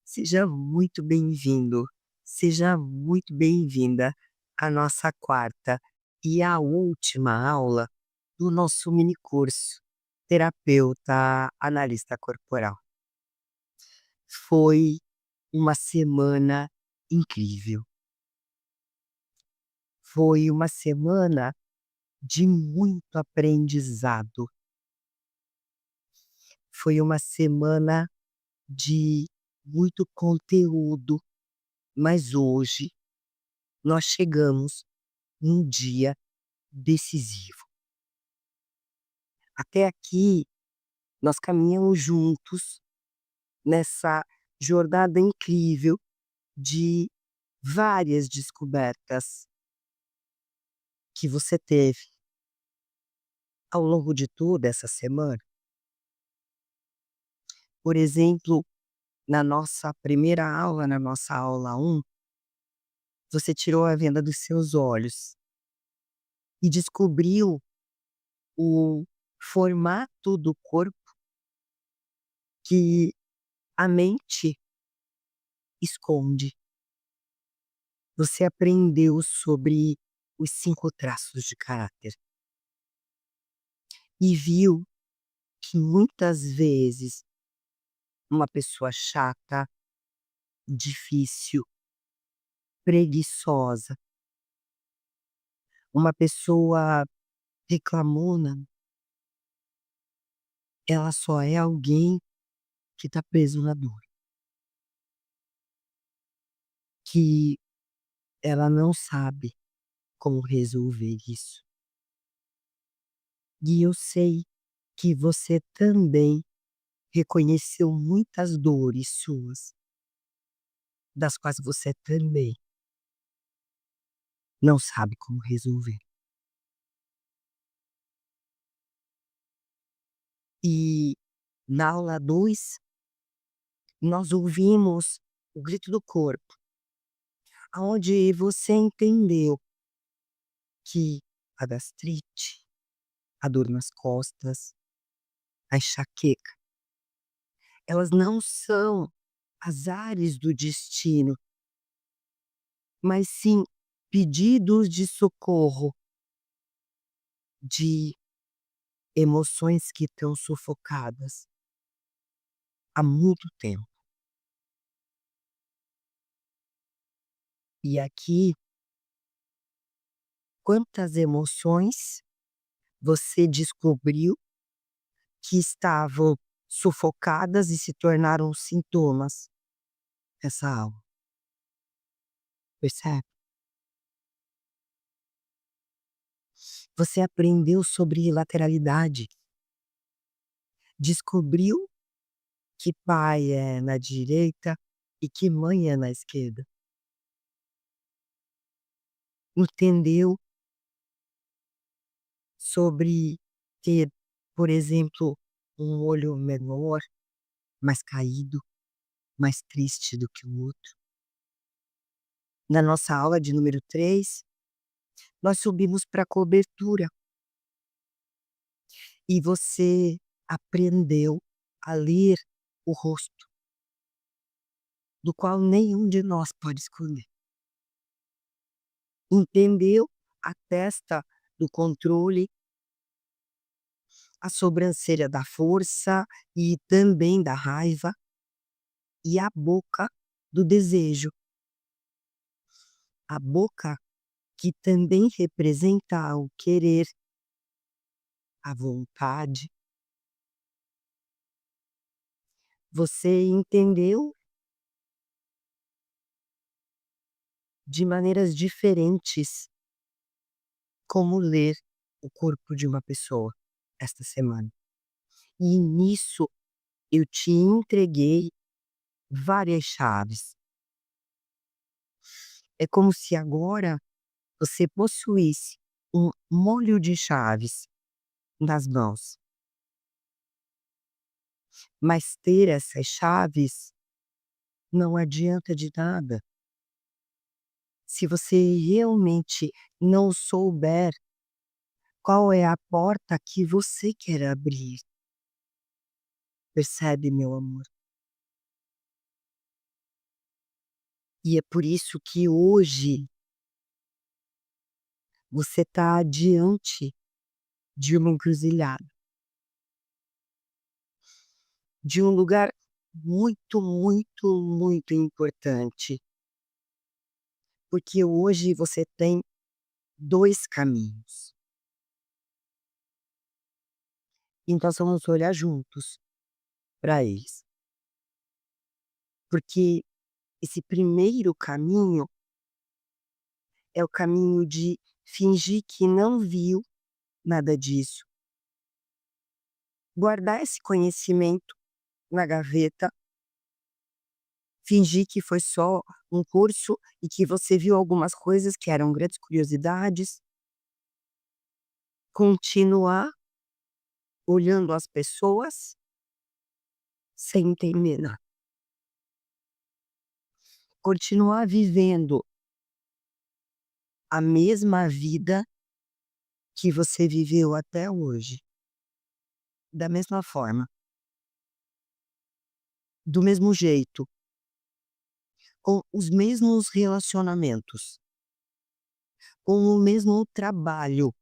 Seja muito bem-vindo, seja muito bem-vinda à nossa quarta e à última aula do nosso mini curso Terapeuta Analista Corporal. Foi uma semana incrível. Foi uma semana de muito aprendizado. Foi uma semana de muito conteúdo, mas hoje nós chegamos num dia decisivo. Até aqui, nós caminhamos juntos nessa jornada incrível de várias descobertas que você teve ao longo de toda essa semana. Por exemplo, na nossa primeira aula, na nossa aula um, você tirou a venda dos seus olhos e descobriu o formato do corpo que a mente esconde. Você aprendeu sobre os 5 traços de caráter e viu que muitas vezes uma pessoa chata, difícil, preguiçosa, uma pessoa reclamona, ela só é alguém que está preso na dor, que ela não sabe como resolver isso. E eu sei que você também reconheceu muitas dores suas, das quais você também não sabe como resolver. E na aula 2 nós ouvimos o grito do corpo, aonde você entendeu que a gastrite, a dor nas costas, a enxaqueca, elas não são azares do destino, mas sim pedidos de socorro de emoções que estão sufocadas há muito tempo. E aqui, quantas emoções você descobriu que estavam sufocadas e se tornaram sintomas nessa aula, percebe? Você aprendeu sobre lateralidade, descobriu que pai é na direita e que mãe é na esquerda. Entendeu sobre ter, por exemplo, um olho menor, mais caído, mais triste do que o outro. Na nossa aula de número 3, nós subimos para a cobertura e você aprendeu a ler o rosto, do qual nenhum de nós pode esconder. Entendeu a testa do controle, a sobrancelha da força e também da raiva, e a boca do desejo. A boca que também representa o querer, a vontade. Você entendeu de maneiras diferentes como ler o corpo de uma pessoa esta semana. E nisso eu te entreguei várias chaves. É como se agora você possuísse um molho de chaves nas mãos. Mas ter essas chaves não adianta de nada se você realmente não souber qual é a porta que você quer abrir. Percebe, meu amor? E é por isso que hoje você está diante de uma encruzilhada, de um lugar muito, muito, muito importante, porque hoje você tem 2 caminhos. Então nós vamos olhar juntos para eles, porque esse primeiro caminho é o caminho de fingir que não viu nada disso, guardar esse conhecimento na gaveta, fingir que foi só um curso e que você viu algumas coisas que eram grandes curiosidades, continuar olhando as pessoas sem entender nada, continuar vivendo a mesma vida que você viveu até hoje, da mesma forma, do mesmo jeito, com os mesmos relacionamentos, com o mesmo trabalho,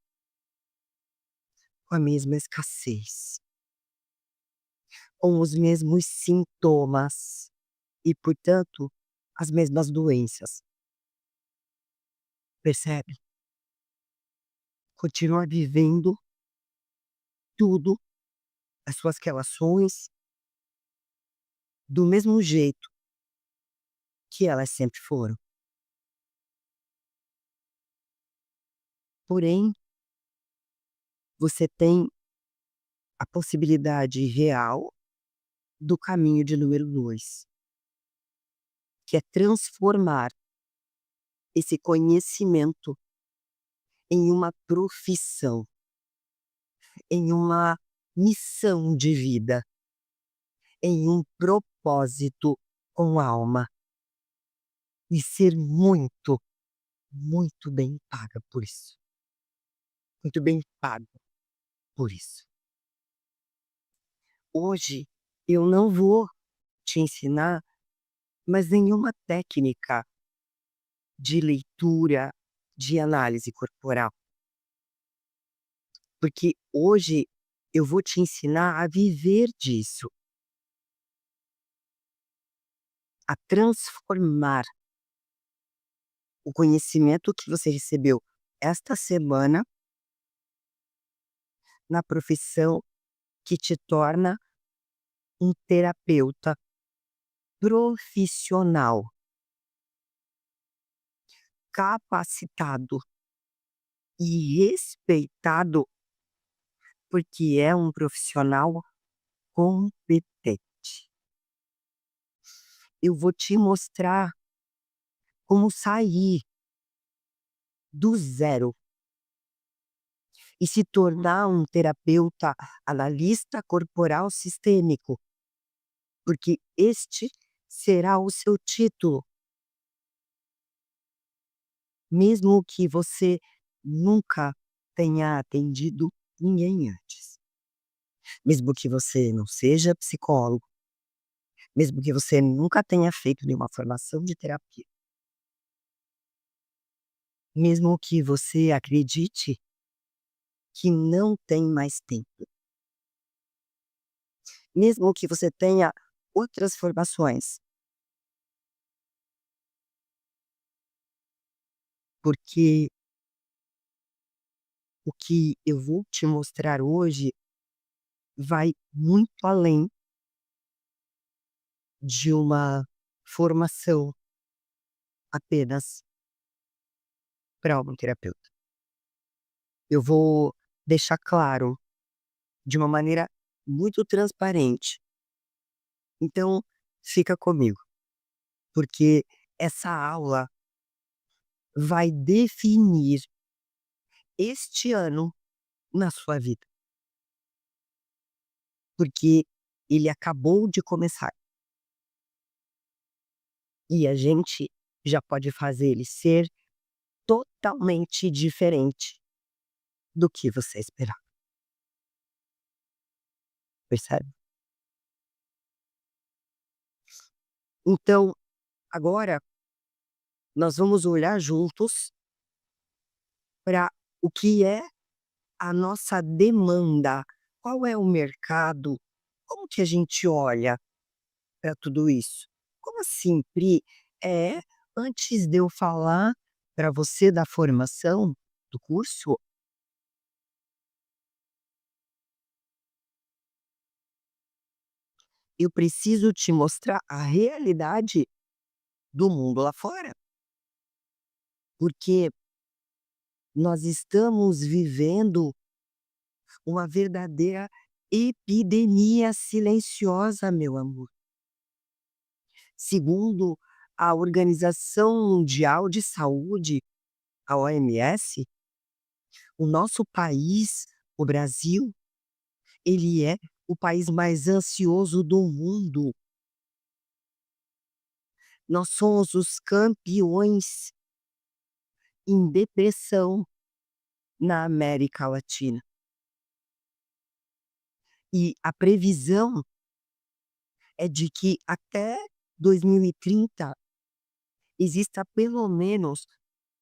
com a mesma escassez, com os mesmos sintomas e, portanto, as mesmas doenças. Percebe? Continua vivendo tudo, as suas relações, do mesmo jeito que elas sempre foram. Porém, você tem a possibilidade real do caminho de número 2, que é transformar esse conhecimento em uma profissão, em uma missão de vida, em um propósito com alma, e ser muito, muito bem paga por isso. Muito bem pago por isso. Hoje eu não vou te ensinar mais nenhuma técnica de leitura, de análise corporal, porque hoje eu vou te ensinar a viver disso, a transformar o conhecimento que você recebeu esta semana na profissão que te torna um terapeuta profissional, capacitado e respeitado, porque é um profissional competente. Eu vou te mostrar como sair do zero e se tornar um terapeuta analista corporal sistêmico, porque este será o seu título, mesmo que você nunca tenha atendido ninguém antes, mesmo que você não seja psicólogo, mesmo que você nunca tenha feito nenhuma formação de terapia, mesmo que você acredite que não tem mais tempo, mesmo que você tenha outras formações, porque o que eu vou te mostrar hoje vai muito além de uma formação apenas para um terapeuta. Eu vou deixar claro de uma maneira muito transparente. Então, fica comigo, porque essa aula vai definir este ano na sua vida, porque ele acabou de começar e a gente já pode fazer ele ser totalmente diferente do que você esperava, percebe? Então, agora Nós vamos olhar juntos para o que é a nossa demanda, qual é o mercado, como que a gente olha para tudo isso? Como assim, Pri? É, antes de eu falar para você da formação do curso, eu preciso te mostrar a realidade do mundo lá fora, porque nós estamos vivendo uma verdadeira epidemia silenciosa, meu amor. Segundo a Organização Mundial de Saúde, a OMS, o nosso país, o Brasil, ele é o país mais ansioso do mundo. Nós somos os campeões em depressão na América Latina. E a previsão é de que até 2030 exista pelo menos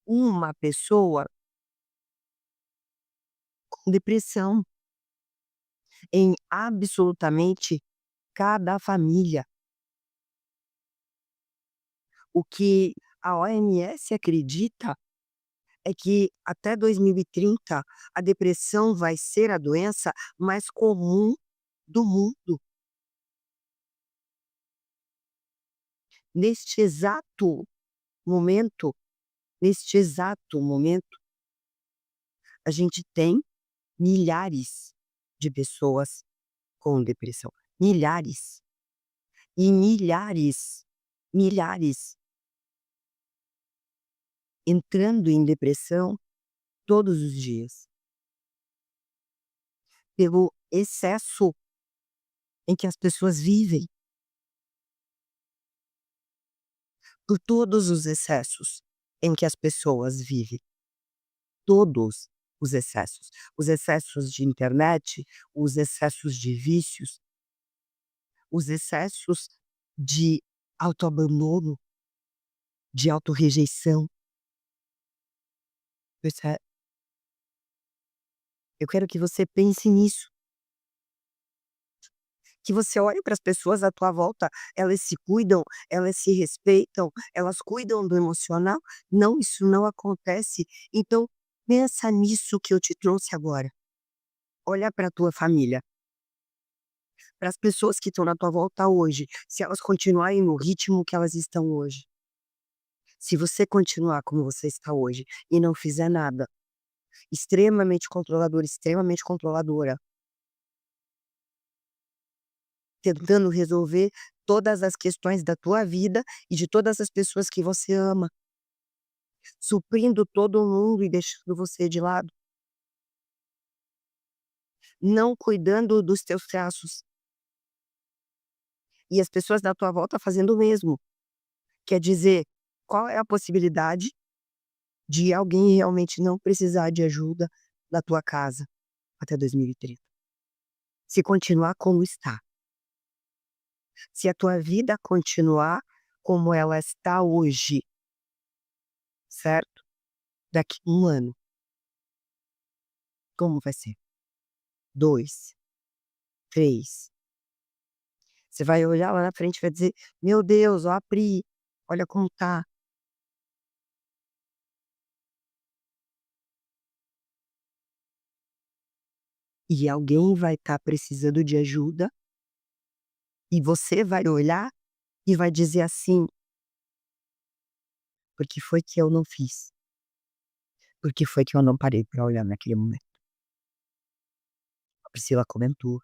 uma pessoa com depressão em absolutamente cada família. O que a OMS acredita é que até 2030 a depressão vai ser a doença mais comum do mundo. Neste exato momento, neste exato momento, a gente tem milhares de pessoas com depressão. Milhares. E milhares, milhares entrando em depressão todos os dias, pelo excesso em que as pessoas vivem, por todos os excessos em que as pessoas vivem, todos os excessos de internet, os excessos de vícios, os excessos de autoabandono, de autorrejeição. Perce Eu quero que você pense nisso, que você olhe para as pessoas à tua volta, elas se cuidam, elas se respeitam, elas cuidam do emocional. Não, isso não acontece. Então, pensa nisso que eu te trouxe agora. Olha para a tua família, para as pessoas que estão na tua volta hoje, se elas continuarem no ritmo que elas estão hoje. Se você continuar como você está hoje e não fizer nada, extremamente controlador, extremamente controladora, tentando resolver todas as questões da tua vida e de todas as pessoas que você ama, suprindo todo mundo e deixando você de lado, não cuidando dos teus traços, e as pessoas da tua volta fazendo o mesmo. Quer dizer, qual é a possibilidade de alguém realmente não precisar de ajuda na tua casa até 2030? Se continuar como está. Se a tua vida continuar como ela está hoje, certo? Daqui 1 ano, como vai ser? 2, 3. Você vai olhar lá na frente e vai dizer: "Meu Deus, ó a Pri, olha como tá". E alguém vai estar precisando de ajuda, e você vai olhar e vai dizer assim: "Por que foi que eu não fiz? Por que foi que eu não parei para olhar naquele momento?". A Priscila comentou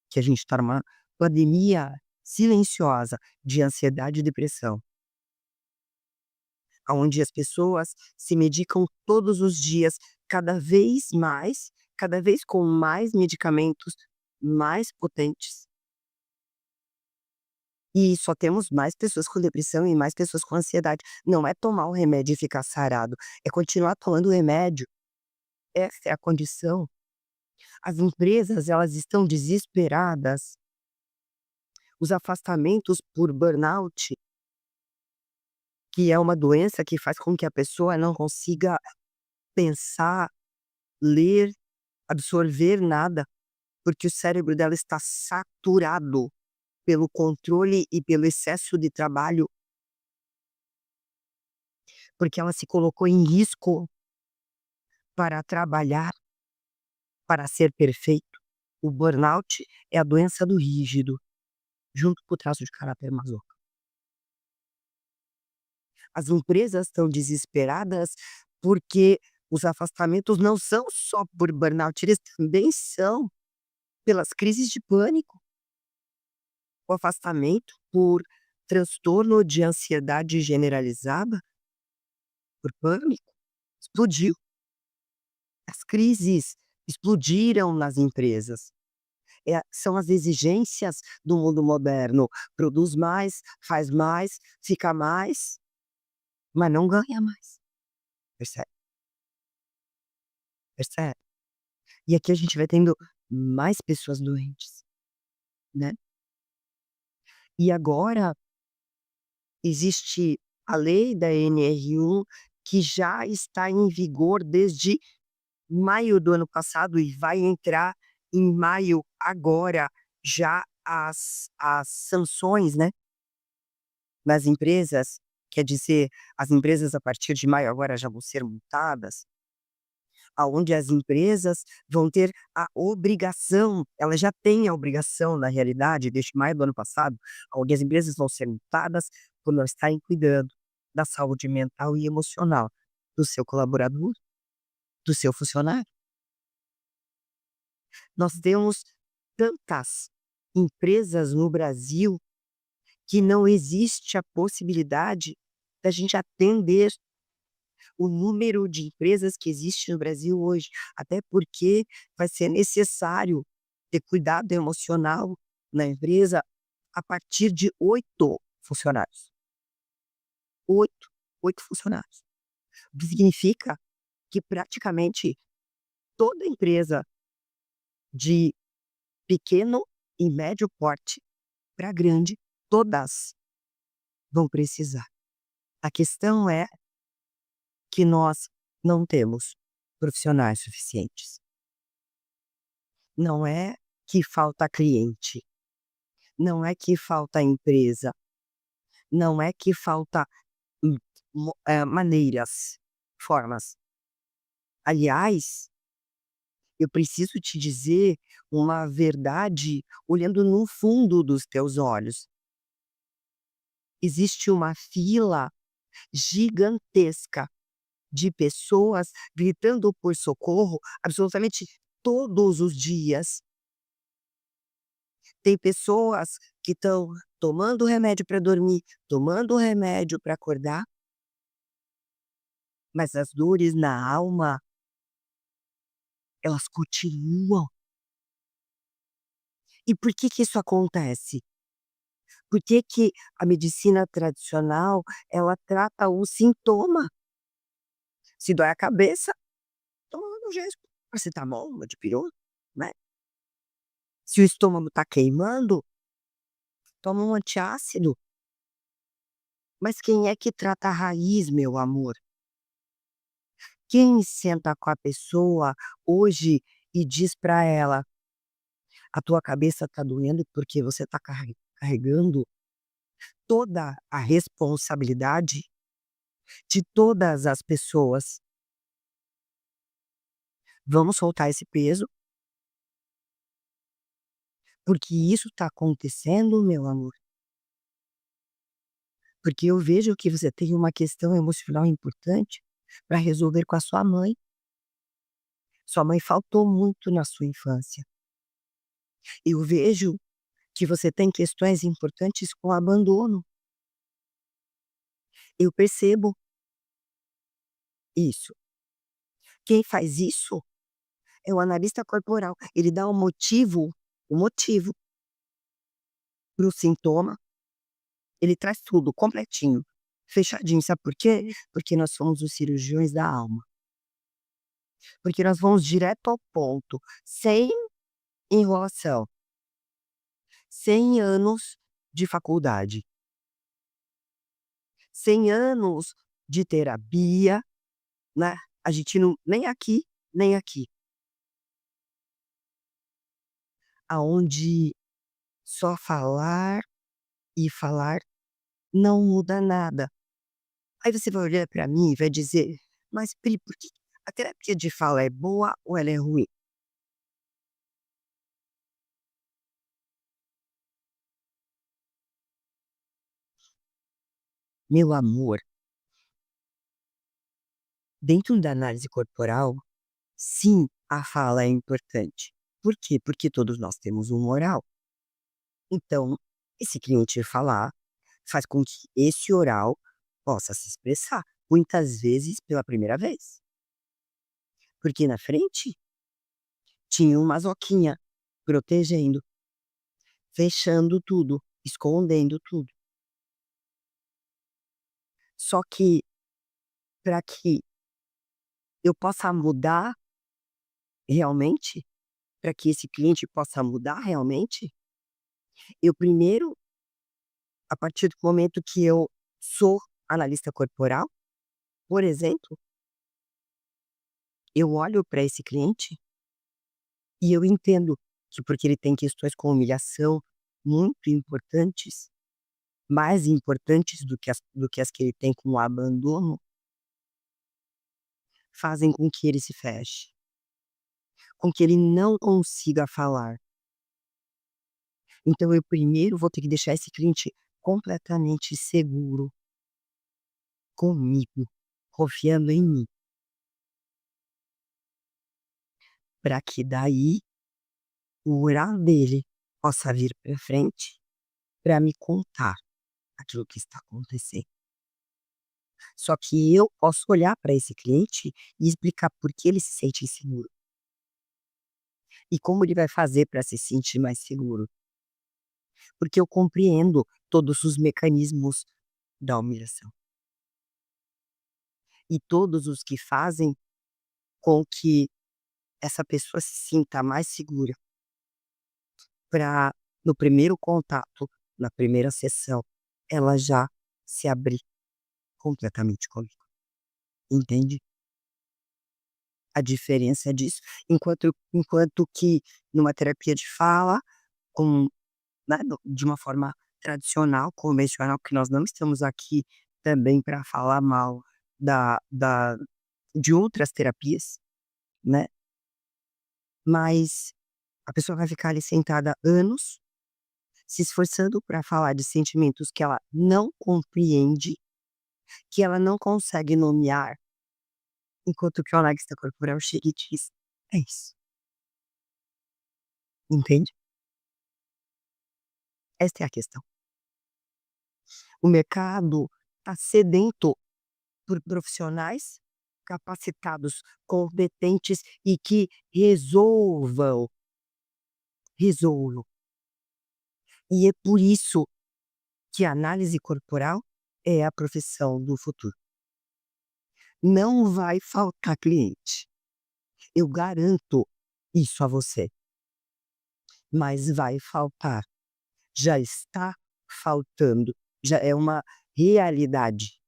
que a gente está numa pandemia silenciosa de ansiedade e depressão, aonde as pessoas se medicam todos os dias, cada vez mais, cada vez com mais medicamentos mais potentes. E só temos mais pessoas com depressão e mais pessoas com ansiedade. Não é tomar o remédio e ficar sarado, é continuar tomando o remédio. Essa é a condição. As empresas, elas estão desesperadas. Os afastamentos por burnout, que é uma doença que faz com que a pessoa não consiga pensar, ler, absorver nada, porque o cérebro dela está saturado pelo controle e pelo excesso de trabalho, porque ela se colocou em risco para trabalhar, para ser perfeito. O burnout é a doença do rígido, junto com o traço de caráter masoca. As empresas estão desesperadas, porque os afastamentos não são só por burnout, eles também são pelas crises de pânico. O afastamento por transtorno de ansiedade generalizada, por pânico, explodiu. As crises explodiram nas empresas. São as exigências do mundo moderno. Produz mais, faz mais, fica mais, mas não ganha mais. Percebe? Percebe? E aqui a gente vai tendo mais pessoas doentes, né. E agora existe a lei da NR1, que já está em vigor desde maio do ano passado e vai entrar em maio agora, já as sanções, né, nas empresas, quer dizer, as empresas a partir de maio agora já vão ser multadas, aonde as empresas vão ter a obrigação, elas já têm a obrigação na realidade desde maio do ano passado, onde as empresas vão ser multadas por não estarem cuidando da saúde mental e emocional do seu colaborador, do seu funcionário. Nós temos tantas empresas no Brasil que não existe a possibilidade da gente atender o número de empresas que existe no Brasil hoje, até porque vai ser necessário ter cuidado emocional na empresa a partir de 8 funcionários. 8, 8 funcionários. O que significa que praticamente toda empresa de pequeno e médio porte para grande, todas vão precisar. A questão é que nós não temos profissionais suficientes. Não é que falta cliente, não é que falta empresa, não é que falta hum, maneiras, formas. Aliás, eu preciso te dizer uma verdade olhando no fundo dos teus olhos. Existe uma fila gigantesca de pessoas gritando por socorro absolutamente todos os dias. Tem pessoas que estão tomando remédio para dormir, tomando remédio para acordar, mas as dores na alma, elas continuam. E por que que isso acontece? Por que que a medicina tradicional, ela trata o sintoma? Se dói a cabeça, toma um analgésico, paracetamol, uma dipirona, né. Se o estômago está queimando, toma um antiácido. Mas quem é que trata a raiz, meu amor? Quem senta com a pessoa hoje e diz para ela: "A tua cabeça está doendo porque você está carregando toda a responsabilidade de todas as pessoas. Vamos soltar esse peso, porque isso está acontecendo, meu amor, porque eu vejo que você tem uma questão emocional importante para resolver com a sua mãe. Sua mãe faltou muito na sua infância. Eu vejo que você tem questões importantes com abandono. Eu percebo isso. Quem faz isso é o analista corporal. Ele dá o motivo para o sintoma, ele traz tudo completinho, fechadinho. Sabe por quê? Porque nós somos os cirurgiões da alma. Porque nós vamos direto ao ponto, sem enrolação, sem anos de faculdade, 100 anos de terapia, né, a gente não nem aqui, nem aqui, aonde só falar e falar não muda nada. Aí você vai olhar para mim e vai dizer: "Mas Pri, por que a terapia de fala é boa ou ela é ruim?". Meu amor, dentro da análise corporal, sim, a fala é importante. Por quê? Porque todos nós temos um oral. Então, esse cliente falar faz com que esse oral possa se expressar, muitas vezes pela primeira vez. Porque na frente tinha uma masoquinha protegendo, fechando tudo, escondendo tudo. Só que para que eu possa mudar realmente, para que esse cliente possa mudar realmente, eu primeiro, a partir do momento que eu sou analista corporal, por exemplo, eu olho para esse cliente e eu entendo que porque ele tem questões com humilhação muito importantes, mais importantes do que as que ele tem com o abandono, fazem com que ele se feche, com que ele não consiga falar. Então eu primeiro vou ter que deixar esse cliente completamente seguro comigo, confiando em mim, para que daí o orar dele possa vir para frente para me contar aquilo que está acontecendo. Só que eu posso olhar para esse cliente e explicar por que ele se sente inseguro e como ele vai fazer para se sentir mais seguro, porque eu compreendo todos os mecanismos da humilhação e todos os que fazem com que essa pessoa se sinta mais segura para, no primeiro contato, na primeira sessão, ela já se abrir completamente comigo, entende? A diferença disso, enquanto que numa terapia de fala, com né, de uma forma tradicional, convencional, porque nós não estamos aqui também para falar mal de outras terapias, né, mas a pessoa vai ficar ali sentada anos, se esforçando para falar de sentimentos que ela não compreende, que ela não consegue nomear, enquanto que o analista corporal chega e diz: "É isso", entende? Esta é a questão. O mercado está sedento por profissionais capacitados, competentes e que resolvam. E é por isso que a análise corporal é a profissão do futuro. Não vai faltar cliente, eu garanto isso a você, mas vai faltar, já está faltando, já é uma realidade,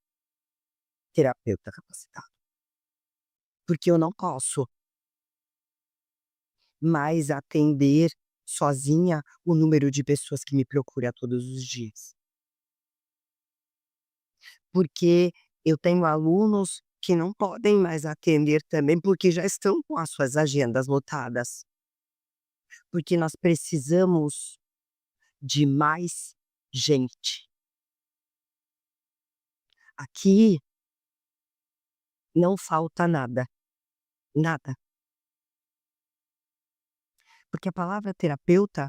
terapeuta capacitado. Porque eu não posso mais atender sozinha o número de pessoas que me procura todos os dias. Porque eu tenho alunos que não podem mais atender também, porque já estão com as suas agendas lotadas. Porque nós precisamos de mais gente. Aqui não falta nada, nada. Porque a palavra terapeuta,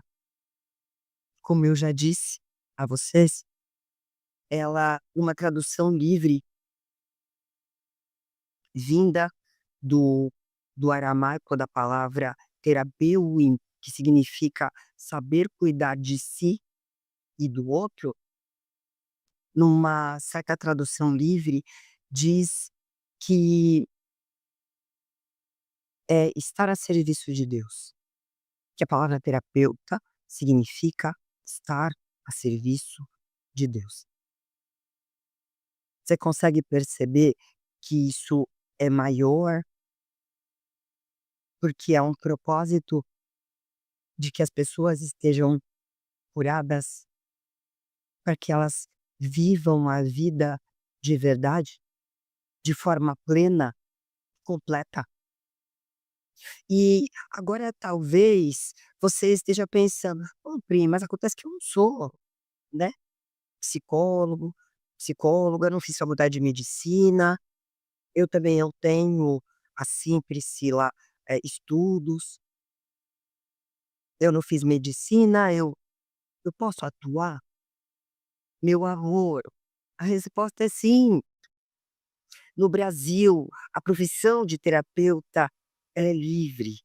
como eu já disse a vocês, ela uma tradução livre vinda do do aramaico da palavra terapeuin, que significa saber cuidar de si e do outro, numa certa tradução livre, diz que é estar a serviço de Deus, que a palavra terapeuta significa estar a serviço de Deus. Você consegue perceber que isso é maior, porque é um propósito de que as pessoas estejam curadas, para que elas vivam a vida de verdade, de forma plena, completa. E agora talvez você esteja pensando: "Ô Pri, mas acontece que eu não sou, né, psicólogo, psicóloga, não fiz faculdade de medicina, eu também não tenho, assim, Priscila, estudos, eu não fiz medicina, eu posso atuar?" Meu amor, a resposta é sim. No Brasil, a profissão de terapeuta ela é livre.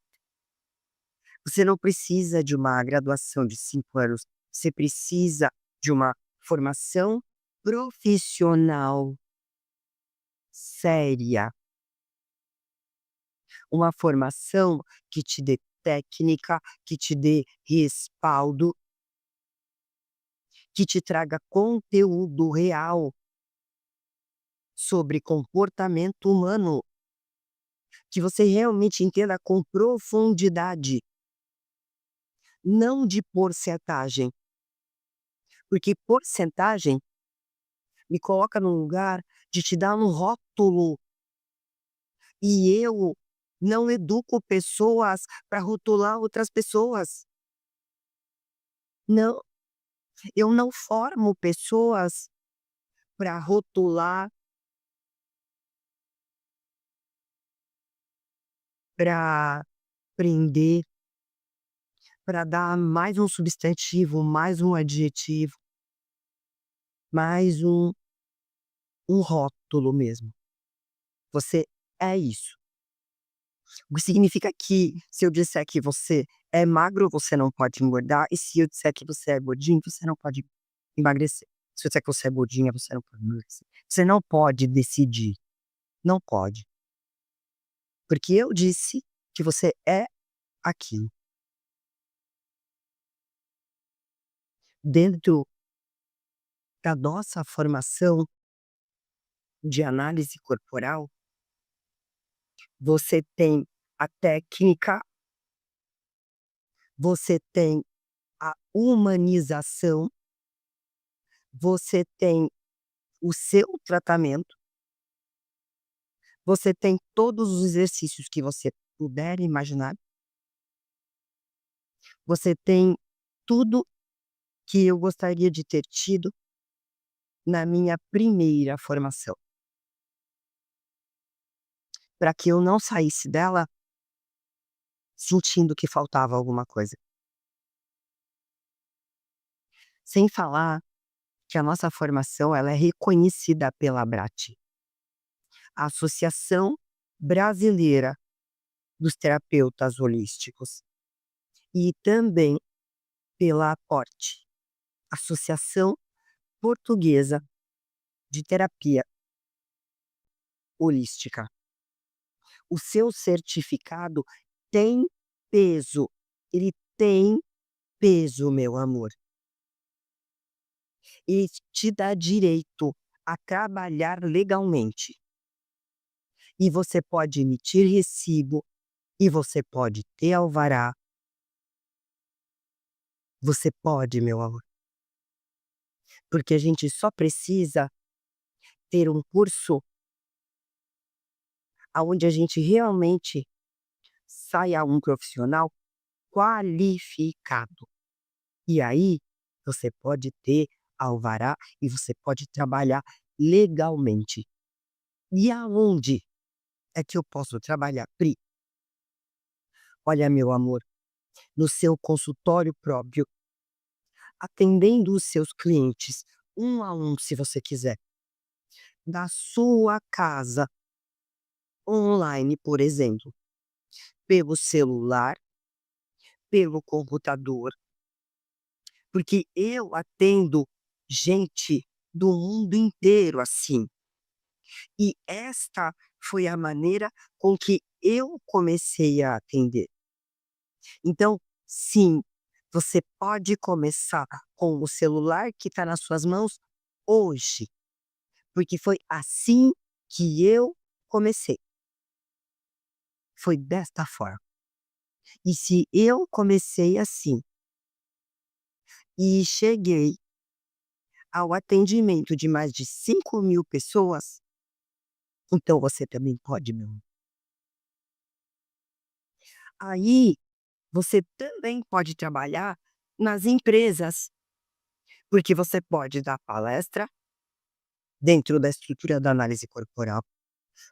Você não precisa de uma graduação de 5 anos, você precisa de uma formação profissional séria, uma formação que te dê técnica, que te dê respaldo, que te traga conteúdo real sobre comportamento humano, que você realmente entenda com profundidade, não de porcentagem, porque porcentagem me coloca num lugar de te dar um rótulo, e eu não educo pessoas para rotular outras pessoas. Não, eu não formo pessoas para rotular, para prender, para dar mais um substantivo, mais um adjetivo, mais um rótulo mesmo. Você é isso. O que significa que se eu disser que você é magro, você não pode engordar, e se eu disser que você é gordinho, você não pode emagrecer. Se eu disser que você é gordinha, você não pode emagrecer. Você não pode decidir, não pode, porque eu disse que você é aquilo. Dentro da nossa formação de análise corporal, você tem a técnica, você tem a humanização, você tem o seu tratamento, você tem todos os exercícios que você puder imaginar, você tem tudo que eu gostaria de ter tido na minha primeira formação, para que eu não saísse dela sentindo que faltava alguma coisa. Sem falar que a nossa formação ela é reconhecida pela ABRAT, a Associação Brasileira dos Terapeutas Holísticos, e também pela APORT, Associação Portuguesa de Terapia Holística. O seu certificado tem peso, ele tem peso, meu amor. Ele te dá direito a trabalhar legalmente. E você pode emitir recibo, e você pode ter alvará, você pode, meu amor. Porque a gente só precisa ter um curso aonde a gente realmente saia um profissional qualificado. E aí, você pode ter alvará e você pode trabalhar legalmente. E aonde é que eu posso trabalhar, Pri? Olha, meu amor, no seu consultório próprio, atendendo os seus clientes, um a um, se você quiser, da sua casa, online, por exemplo, pelo celular, pelo computador, porque eu atendo gente do mundo inteiro assim. E esta foi a maneira com que eu comecei a atender. Então, sim, você pode começar com o celular que está nas suas mãos hoje. porque foi assim que eu comecei, foi desta forma. E se eu comecei assim e cheguei ao atendimento de mais de 5.000 pessoas, então você também pode, meu amor. Aí, você também pode trabalhar nas empresas, porque você pode dar palestra dentro da estrutura da análise corporal,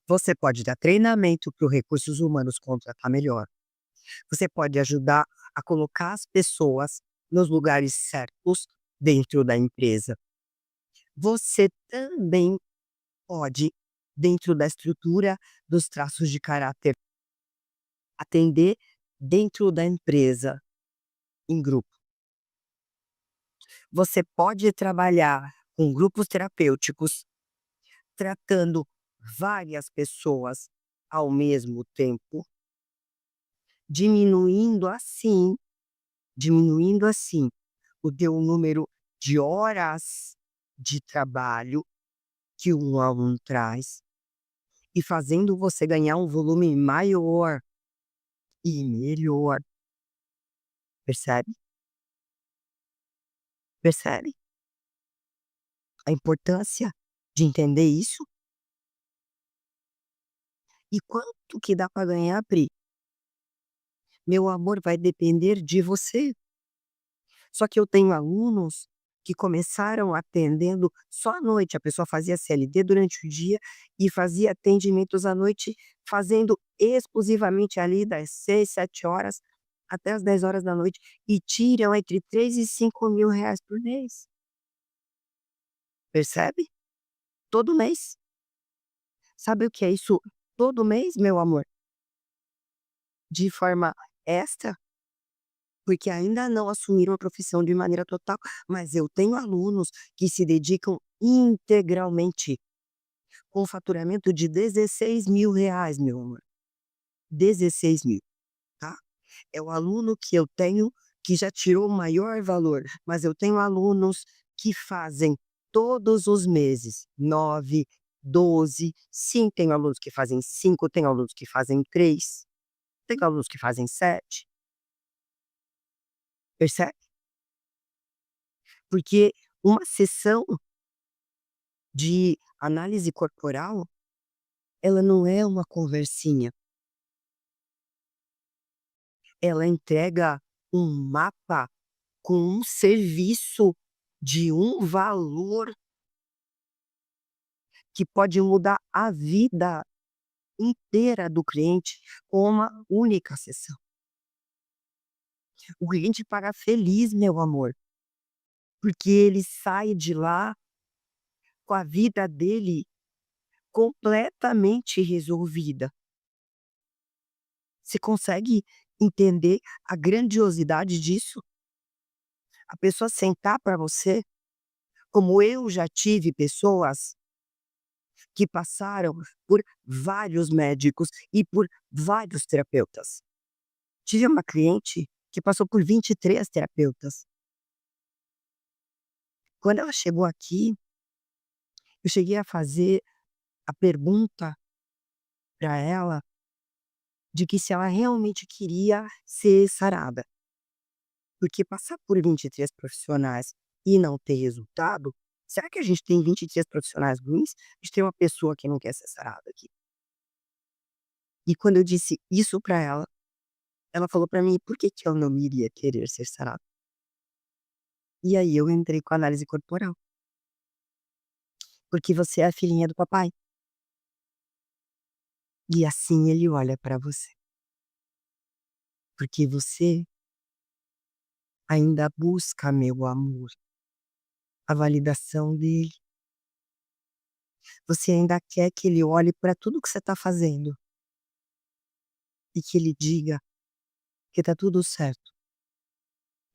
você pode dar treinamento para o recursos humanos contratar melhor, você pode ajudar a colocar as pessoas nos lugares certos dentro da empresa. Você também pode, dentro da estrutura dos traços de caráter, atender dentro da empresa, em grupo. Você pode trabalhar com grupos terapêuticos, tratando várias pessoas ao mesmo tempo, diminuindo assim diminuindo assim o teu número de horas de trabalho que um aluno traz e fazendo você ganhar um volume maior e melhor. Percebe? Percebe a importância de entender isso? E quanto que dá para ganhar, Pri? Meu amor, vai depender de você. Só que eu tenho alunos que começaram atendendo só à noite, a pessoa fazia CLT durante o dia e fazia atendimentos à noite, fazendo exclusivamente ali das 6, 7 horas até as 10 horas da noite e tiram entre 3 e 5.000 reais por mês. Percebe? Todo mês. Sabe o que é isso todo mês, meu amor? De forma extra, porque ainda não assumiram a profissão de maneira total, mas eu tenho alunos que se dedicam integralmente, com faturamento de 16.000 reais, meu amor, 16.000, tá. É o aluno que eu tenho que já tirou o maior valor, mas eu tenho alunos que fazem todos os meses 9, 12, sim, tenho alunos que fazem 5, tenho alunos que fazem 3, tenho alunos que fazem 7, percebe? Porque uma sessão de análise corporal, ela não é uma conversinha, ela entrega um mapa com um serviço de um valor que pode mudar a vida inteira do cliente com uma única sessão. O cliente paga feliz, meu amor, porque ele sai de lá com a vida dele completamente resolvida. Você consegue entender a grandiosidade disso? A pessoa sentar para você, como eu já tive pessoas que passaram por vários médicos e por vários terapeutas. Tive uma cliente que passou por 23 terapeutas. Quando ela chegou aqui, eu cheguei a fazer a pergunta para ela de que se ela realmente queria ser sarada. Porque passar por 23 profissionais e não ter resultado, será que a gente tem 23 profissionais ruins? A gente tem uma pessoa que não quer ser sarada aqui. E quando eu disse isso para ela falou para mim: "Por que que eu não iria querer ser sarada?". E aí eu entrei com a análise corporal. Porque você é a filhinha do papai. E assim ele olha para você. Porque você ainda busca, meu amor, a validação dele. Você ainda quer que ele olhe para tudo que você está fazendo e que ele diga que tá tudo certo,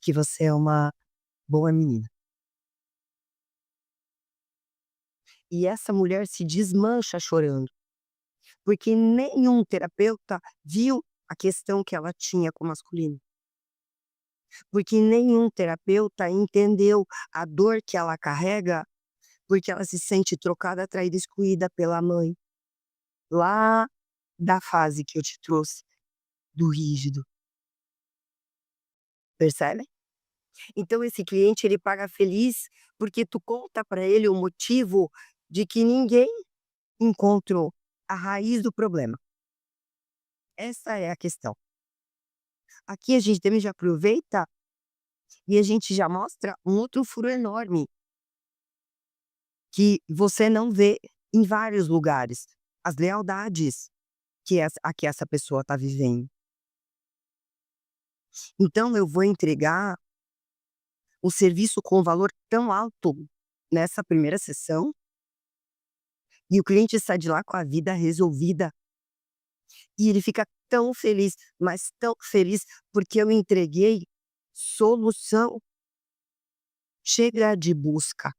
que você é uma boa menina. E essa mulher se desmancha chorando, porque nenhum terapeuta viu a questão que ela tinha com o masculino. Porque nenhum terapeuta entendeu a dor que ela carrega porque ela se sente trocada, traída, excluída pela mãe, lá da fase que eu te trouxe, do rígido, percebe? Então esse cliente ele paga feliz, porque tu conta para ele o motivo de que ninguém encontrou a raiz do problema. Essa é a questão. Aqui a gente também já aproveita e a gente já mostra um outro furo enorme, que você não vê em vários lugares, as lealdades que essa pessoa está vivendo. Então eu vou entregar um serviço com valor tão alto nessa primeira sessão, e o cliente sai de lá com a vida resolvida, e ele fica tão feliz, mas tão feliz, porque eu entreguei solução. Chega de busca,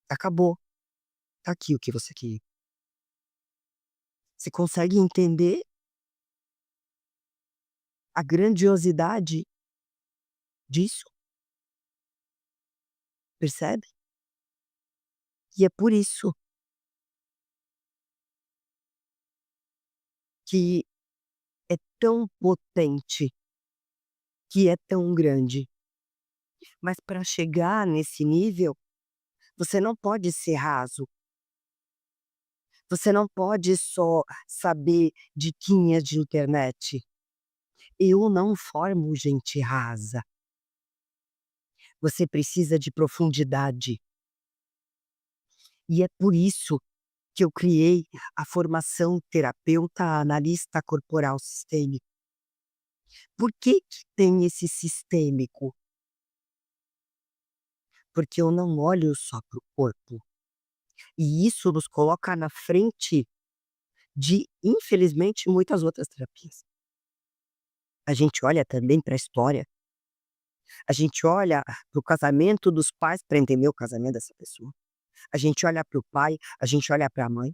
acabou, tá aqui o que você queria. Você consegue entender a grandiosidade disso? Percebe? E é por isso que é tão potente, que é tão grande. Mas para chegar nesse nível, você não pode ser raso, você não pode só saber diquinhas de internet. Eu não formo gente rasa. Você precisa de profundidade. E é por isso que eu criei a formação terapeuta analista corporal sistêmico. Por que tem esse sistêmico? Porque eu não olho só para o corpo. E isso nos coloca na frente de, infelizmente, muitas outras terapias. A gente olha também para a história, a gente olha para o casamento dos pais para entender o casamento dessa pessoa. A gente olha para o pai, a gente olha para a mãe.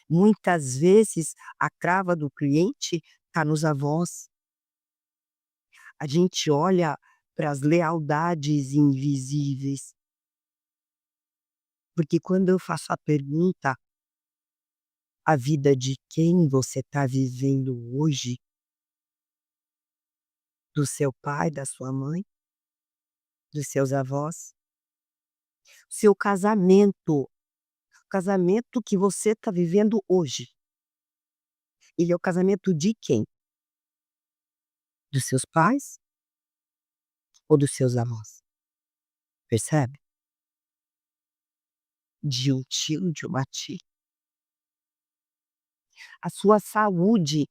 Muitas vezes a crava do cliente está nos avós. A gente olha para as lealdades invisíveis. Porque quando eu faço a pergunta, a vida de quem você está vivendo hoje, do seu pai, da sua mãe, dos seus avós, seu casamento, o casamento que você está vivendo hoje, ele é o casamento de quem? Dos seus pais ou dos seus avós? Percebe? De um tio, de uma tia. A sua saúde,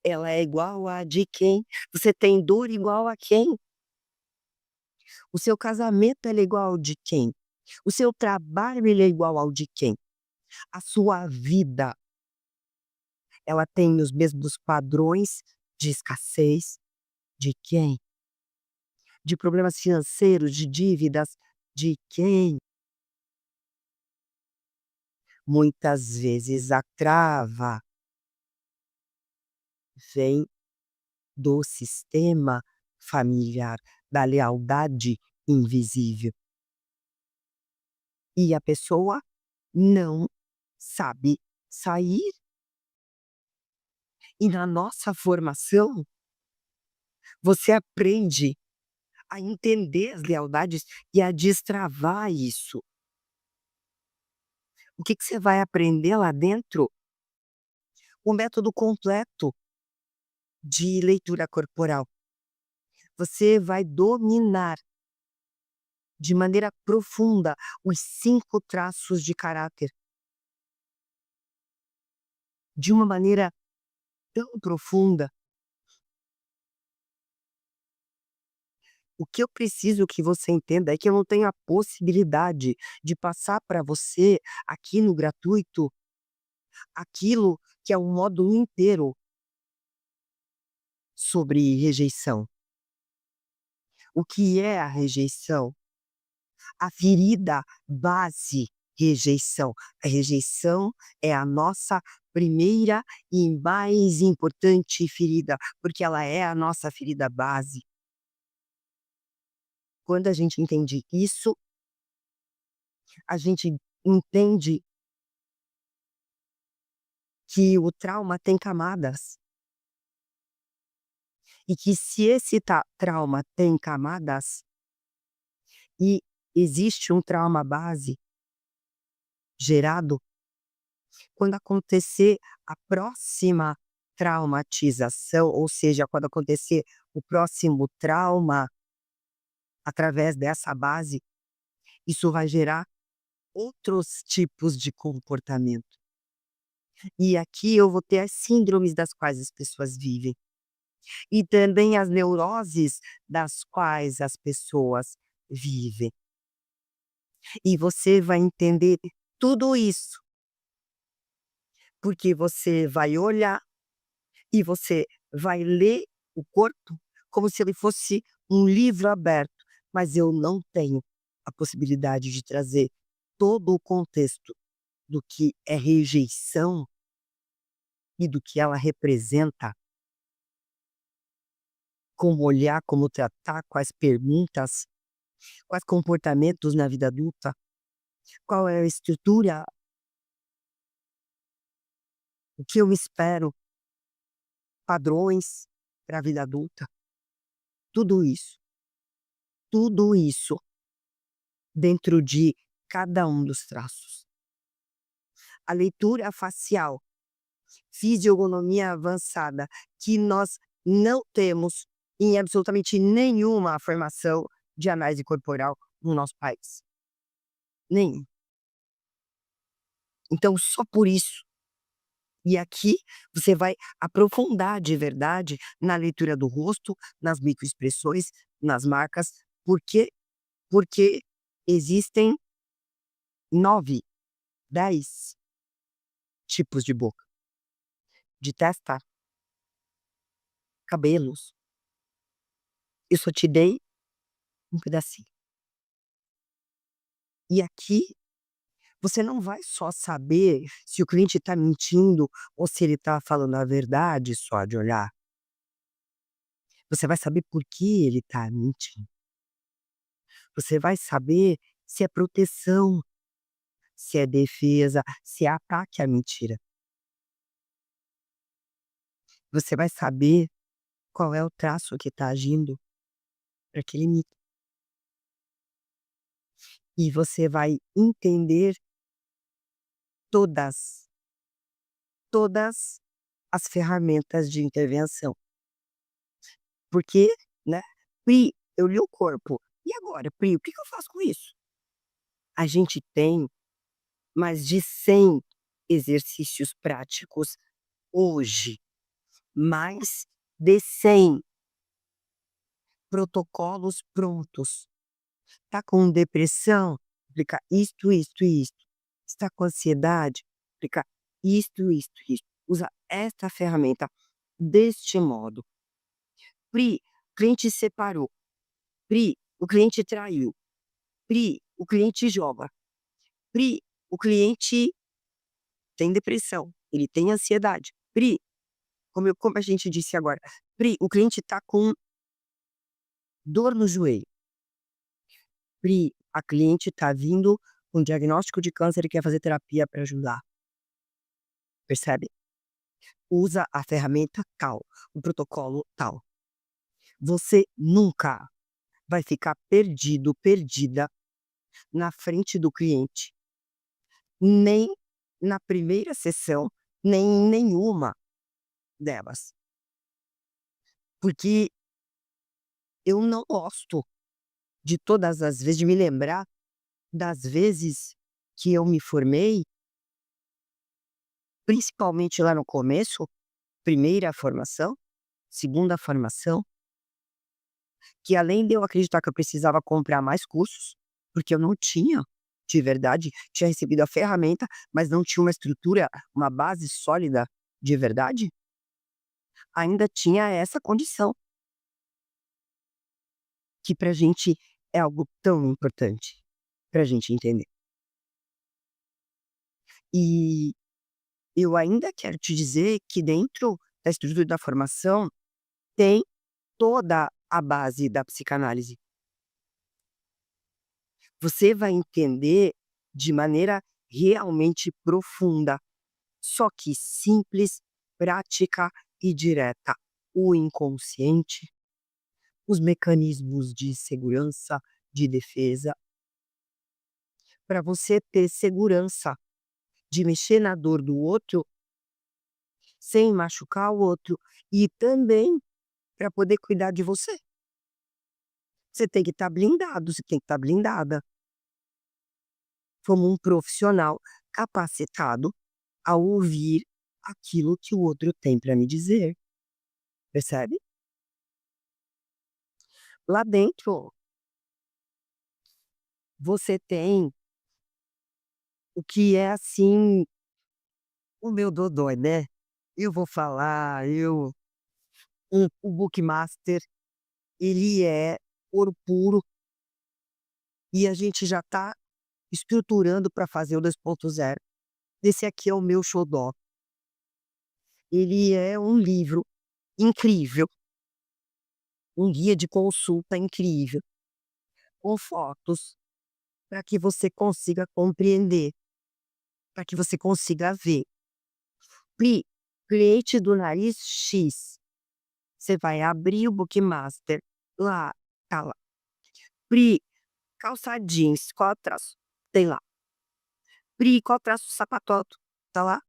ela é igual a de quem? Você tem dor igual a quem? O seu casamento, ele é igual ao de quem? O seu trabalho, ele é igual ao de quem? A sua vida, ela tem os mesmos padrões de escassez de quem? De problemas financeiros, de dívidas de quem? Muitas vezes a trava vem do sistema familiar, da lealdade invisível. E a pessoa não sabe sair. E na nossa formação, você aprende a entender as lealdades e a destravar isso. O que que você vai aprender lá dentro? O método completo de leitura corporal. Você vai dominar de maneira profunda os 5 traços de caráter. De uma maneira tão profunda. O que eu preciso que você entenda é que eu não tenho a possibilidade de passar para você, aqui no gratuito, aquilo que é um módulo inteiro sobre rejeição. O que é a rejeição? A ferida base rejeição. A rejeição é a nossa primeira e mais importante ferida, porque ela é a nossa ferida base. Quando a gente entende isso, a gente entende que o trauma tem camadas, e que se esse trauma tem camadas, e existe um trauma base gerado, quando acontecer a próxima traumatização, ou seja, quando acontecer o próximo trauma através dessa base, isso vai gerar outros tipos de comportamento. E aqui eu vou ter as síndromes das quais as pessoas vivem, e também as neuroses das quais as pessoas vivem. E você vai entender tudo isso, porque você vai olhar e você vai ler o corpo como se ele fosse um livro aberto, mas eu não tenho a possibilidade de trazer todo o contexto do que é rejeição e do que ela representa, como olhar, como tratar, quais perguntas, quais comportamentos na vida adulta, qual é a estrutura, o que eu espero, padrões para a vida adulta, tudo isso dentro de cada um dos traços. A leitura facial, fisionomia avançada, que nós não temos em absolutamente nenhuma formação de análise corporal no nosso país. Nenhum. Então, só por isso. E aqui você vai aprofundar de verdade na leitura do rosto, nas microexpressões, nas marcas, porque porque existem 9, 10 tipos de boca, de testa, cabelos. Eu só te dei um pedacinho. E aqui você não vai só saber se o cliente está mentindo ou se ele está falando a verdade só de olhar. Você vai saber por que ele está mentindo. Você vai saber se é proteção, se é defesa, se é ataque à mentira. Você vai saber qual é o traço que está agindo para aquele mito. E você vai entender todas, todas as ferramentas de intervenção. Porque, né, Pri, eu li o corpo. E agora, Pri, o que que eu faço com isso? A gente tem mais de 100 exercícios práticos hoje, mais de 100 protocolos prontos. Tá com depressão? Aplica isto, isto e isto. Está com ansiedade? Aplica isto, isto, isto. Usa esta ferramenta deste modo. Pri, o cliente separou. Pri, o cliente traiu. Pri, o cliente joga. Pri, o cliente tem depressão, ele tem ansiedade. Pri, como a gente disse agora, Pri, o cliente está com dor no joelho. Pri, a cliente está vindo com diagnóstico de câncer e quer fazer terapia para ajudar. Percebe? Usa a ferramenta tal, o protocolo tal. Você nunca vai ficar perdido, perdida na frente do cliente, nem na primeira sessão, nem em nenhuma delas. Porque eu não gosto de todas as vezes de me lembrar das vezes que eu me formei, principalmente lá no começo, primeira formação, segunda formação, que além de eu acreditar que eu precisava comprar mais cursos, porque eu não tinha, de verdade, tinha recebido a ferramenta, mas não tinha uma estrutura, uma base sólida de verdade, ainda tinha essa condição, que pra gente é algo tão importante, pra gente entender. E eu ainda quero te dizer que dentro da estrutura da formação tem toda a base da psicanálise. Você vai entender de maneira realmente profunda, só que simples, prática e direta. O inconsciente, os mecanismos de segurança, de defesa, para você ter segurança de mexer na dor do outro sem machucar o outro e também para poder cuidar de você. Você tem que estar blindado, você tem que estar blindada como um profissional capacitado a ouvir aquilo que o outro tem para me dizer, percebe? Lá dentro você tem o que é, assim, o meu dodói, né. Eu vou falar, o Bookmaster, ele é ouro puro e a gente já está estruturando para fazer o 2.0. Esse aqui é o meu xodó. Ele é um livro incrível, um guia de consulta incrível, com fotos, para que você consiga compreender, para que você consiga ver. Pri, cliente do nariz X. Você vai abrir o Bookmaster, lá, tá lá. Pri, calça jeans, qual é o traço? Tem lá. Pri, qual é o traço do sapato? Tá lá.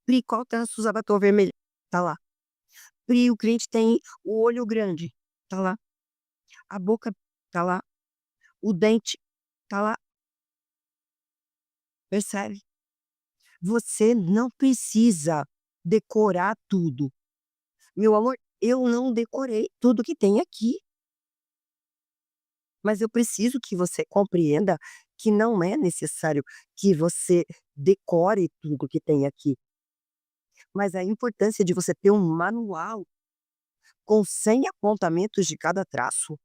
Pri, qual é o traço do sapato vermelho? Tá lá. Pri, o cliente tem o olho grande. Tá lá. A boca tá lá. O dente tá lá. Percebe? Você não precisa decorar tudo. Meu amor, eu não decorei tudo que tem aqui. Mas eu preciso que você compreenda que não é necessário que você decore tudo que tem aqui, mas a importância de você ter um manual com 100 apontamentos de cada traço,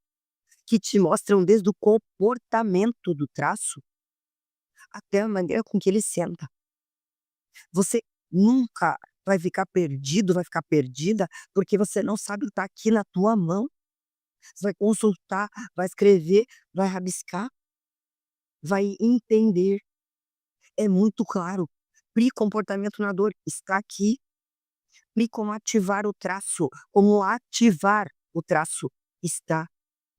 que te mostram desde o comportamento do traço até a maneira com que ele senta. Você nunca vai ficar perdido, vai ficar perdida, porque você não sabe o que está aqui na tua mão. Você vai consultar, vai escrever, vai rabiscar, vai entender. É muito claro. Pri, comportamento na dor, está aqui. Pri, como ativar o traço, como ativar o traço, está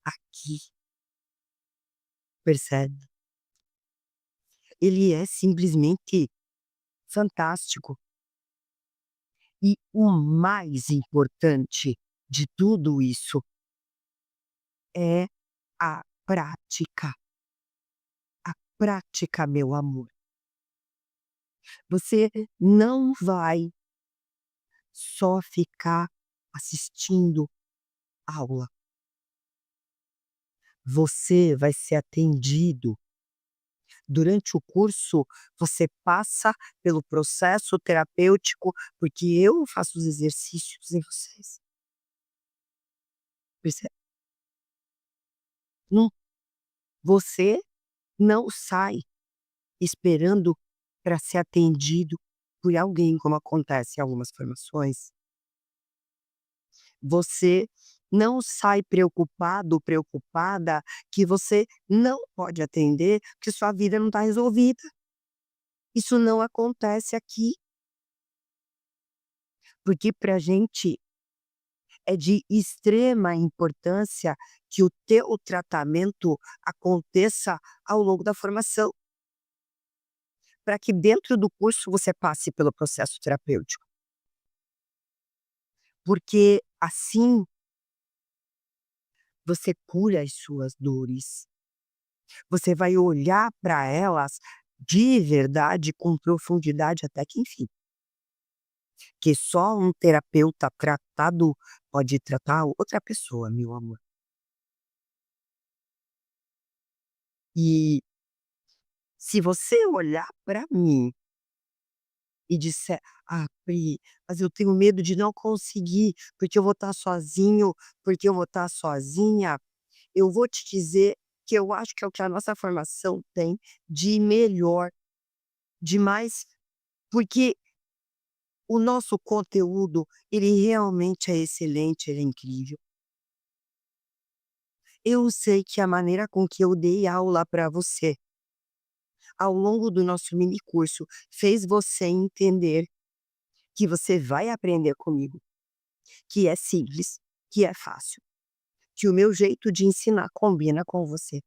aqui. Percebe? Ele é simplesmente fantástico. E o mais importante de tudo isso é a prática. A prática, meu amor. Você não vai só ficar assistindo aula. Você vai ser atendido. Durante o curso, você passa pelo processo terapêutico, porque eu faço os exercícios em vocês. Percebe? Não, você não sai esperando para ser atendido por alguém, como acontece em algumas formações. Você não sai preocupado, preocupada que você não pode atender, que sua vida não está resolvida. Isso não acontece aqui, porque para a gente é de extrema importância que o teu tratamento aconteça ao longo da formação, para que dentro do curso você passe pelo processo terapêutico, porque assim você cura as suas dores, você vai olhar para elas de verdade, com profundidade até que enfim, que só um terapeuta tratado pode tratar outra pessoa, meu amor. E se você olhar para mim e disser: "Ah, Pri, mas eu tenho medo de não conseguir, porque eu vou estar sozinho, porque eu vou estar sozinha", eu vou te dizer que eu acho que é o que a nossa formação tem de melhor, de mais, porque o nosso conteúdo, ele realmente é excelente, ele é incrível. Eu sei que a maneira com que eu dei aula para você ao longo do nosso mini curso, fez você entender que você vai aprender comigo, que é simples, que é fácil, que o meu jeito de ensinar combina com você.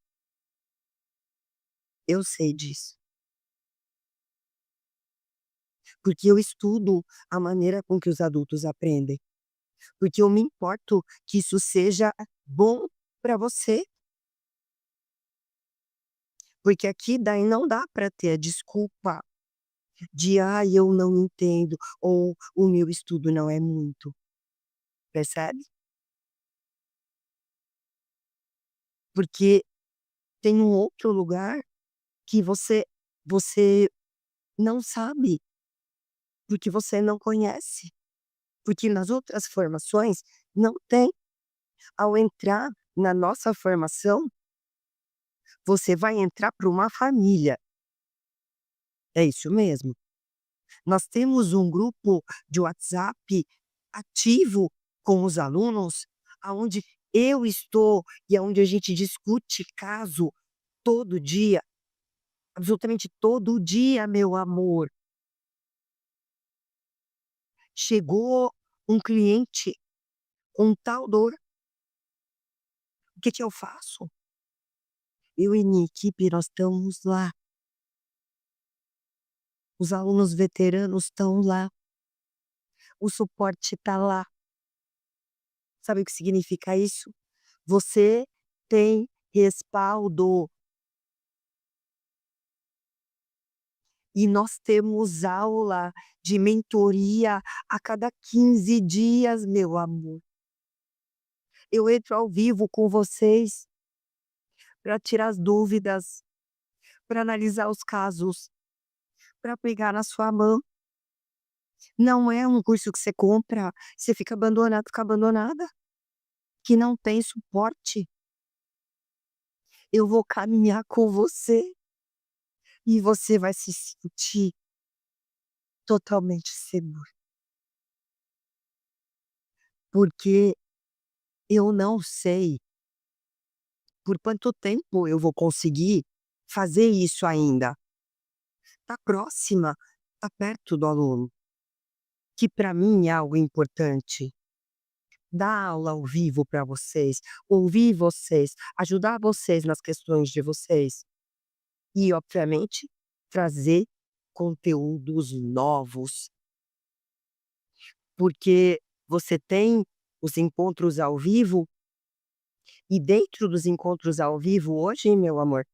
Eu sei disso, porque eu estudo a maneira com que os adultos aprendem, porque eu me importo que isso seja bom para você, porque aqui daí não dá para ter a desculpa de: "Ai, eu não entendo", ou "O meu estudo não é muito", percebe? Porque tem um outro lugar que você não sabe, porque você não conhece, porque nas outras formações não tem. Ao entrar na nossa formação, você vai entrar para uma família. É isso mesmo. Nós temos um grupo de WhatsApp ativo com os alunos, aonde eu estou e aonde a gente discute caso todo dia, absolutamente todo dia, meu amor. Chegou um cliente com tal dor, o que que eu faço? Eu e minha equipe, nós estamos lá, os alunos veteranos estão lá, o suporte está lá. Sabe o que significa isso? Você tem respaldo. E nós temos aula de mentoria a cada 15 dias, meu amor. Eu entro ao vivo com vocês para tirar as dúvidas, para analisar os casos, para pegar na sua mão. Não é um curso que você compra, você fica abandonado, fica abandonada, que não tem suporte. Eu vou caminhar com você e você vai se sentir totalmente seguro, porque eu não sei por quanto tempo eu vou conseguir fazer isso ainda. Tá próxima, tá perto do aluno, que para mim é algo importante. Dar aula ao vivo para vocês, ouvir vocês, ajudar vocês nas questões de vocês e, obviamente, trazer conteúdos novos, porque você tem os encontros ao vivo e dentro dos encontros ao vivo hoje, meu amor,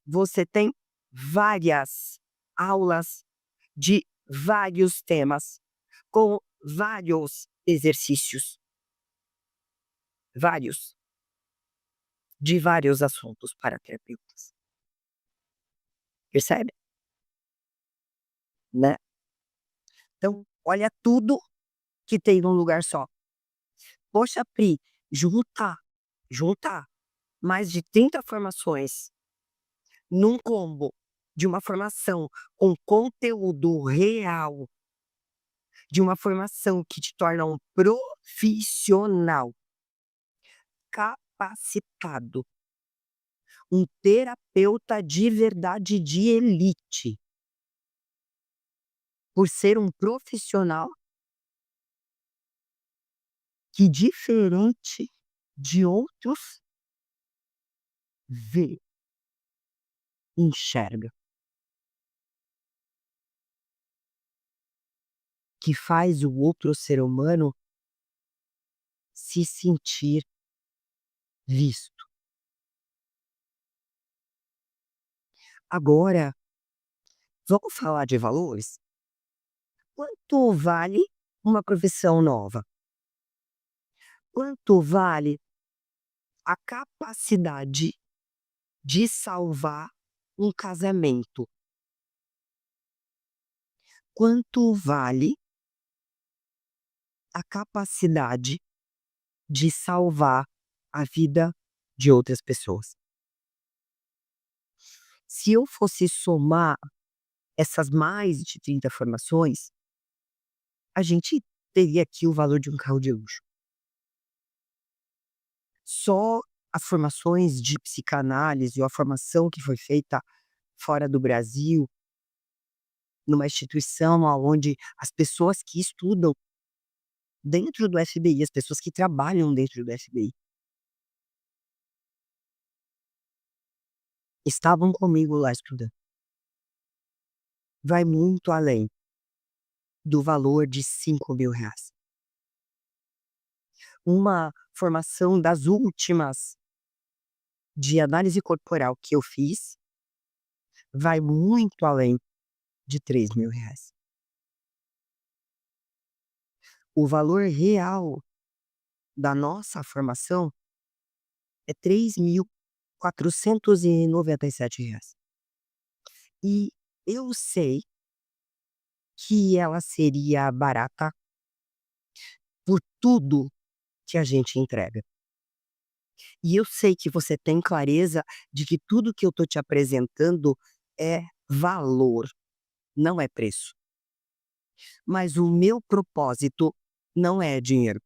você tem várias aulas de vários temas, com vários exercícios, vários, de vários assuntos para terapeutas, percebe? Né. Então, olha tudo que tem num lugar só. Poxa, Pri, junta mais de 30 formações num combo de uma formação com conteúdo real, de uma formação que te torna um profissional capacitado, um terapeuta de verdade de elite, por ser um profissional que, diferente de outros, vê, enxerga, que faz o outro ser humano se sentir visto. Agora, vamos falar de valores? Quanto vale uma profissão nova? Quanto vale a capacidade de salvar um casamento? Quanto vale a capacidade de salvar a vida de outras pessoas? Se eu fosse somar essas mais de 30 formações, a gente teria aqui o valor de um carro de luxo. Só as formações de psicanálise ou a formação que foi feita fora do Brasil, numa instituição aonde as pessoas que estudam dentro do FBI, as pessoas que trabalham dentro do FBI, estavam comigo lá estudando. Vai muito além do valor de R$ 5.000. Uma formação das últimas de análise corporal que eu fiz, vai muito além de R$ 3.000. O valor real da nossa formação é R$ 3.497. E eu sei que ela seria barata por tudo que a gente entrega. E eu sei que você tem clareza de que tudo que eu estou te apresentando é valor, não é preço. Mas o meu propósito não é dinheiro.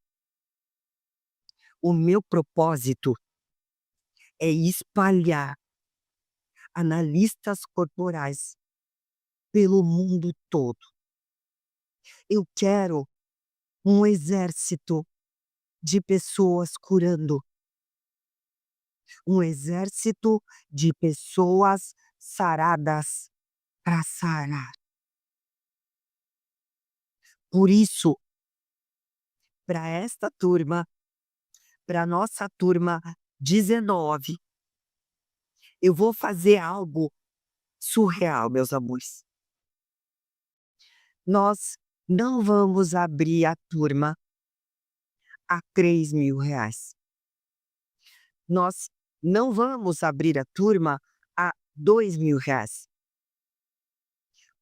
O meu propósito é espalhar analistas corporais pelo mundo todo. Eu quero um exército de pessoas curando, um exército de pessoas saradas para sarar. Por isso, para esta turma, para nossa turma 19, eu vou fazer algo surreal, meus amores. Nós não vamos abrir a turma a R$ 3.000. Nós não vamos abrir a turma a R$ 2.000.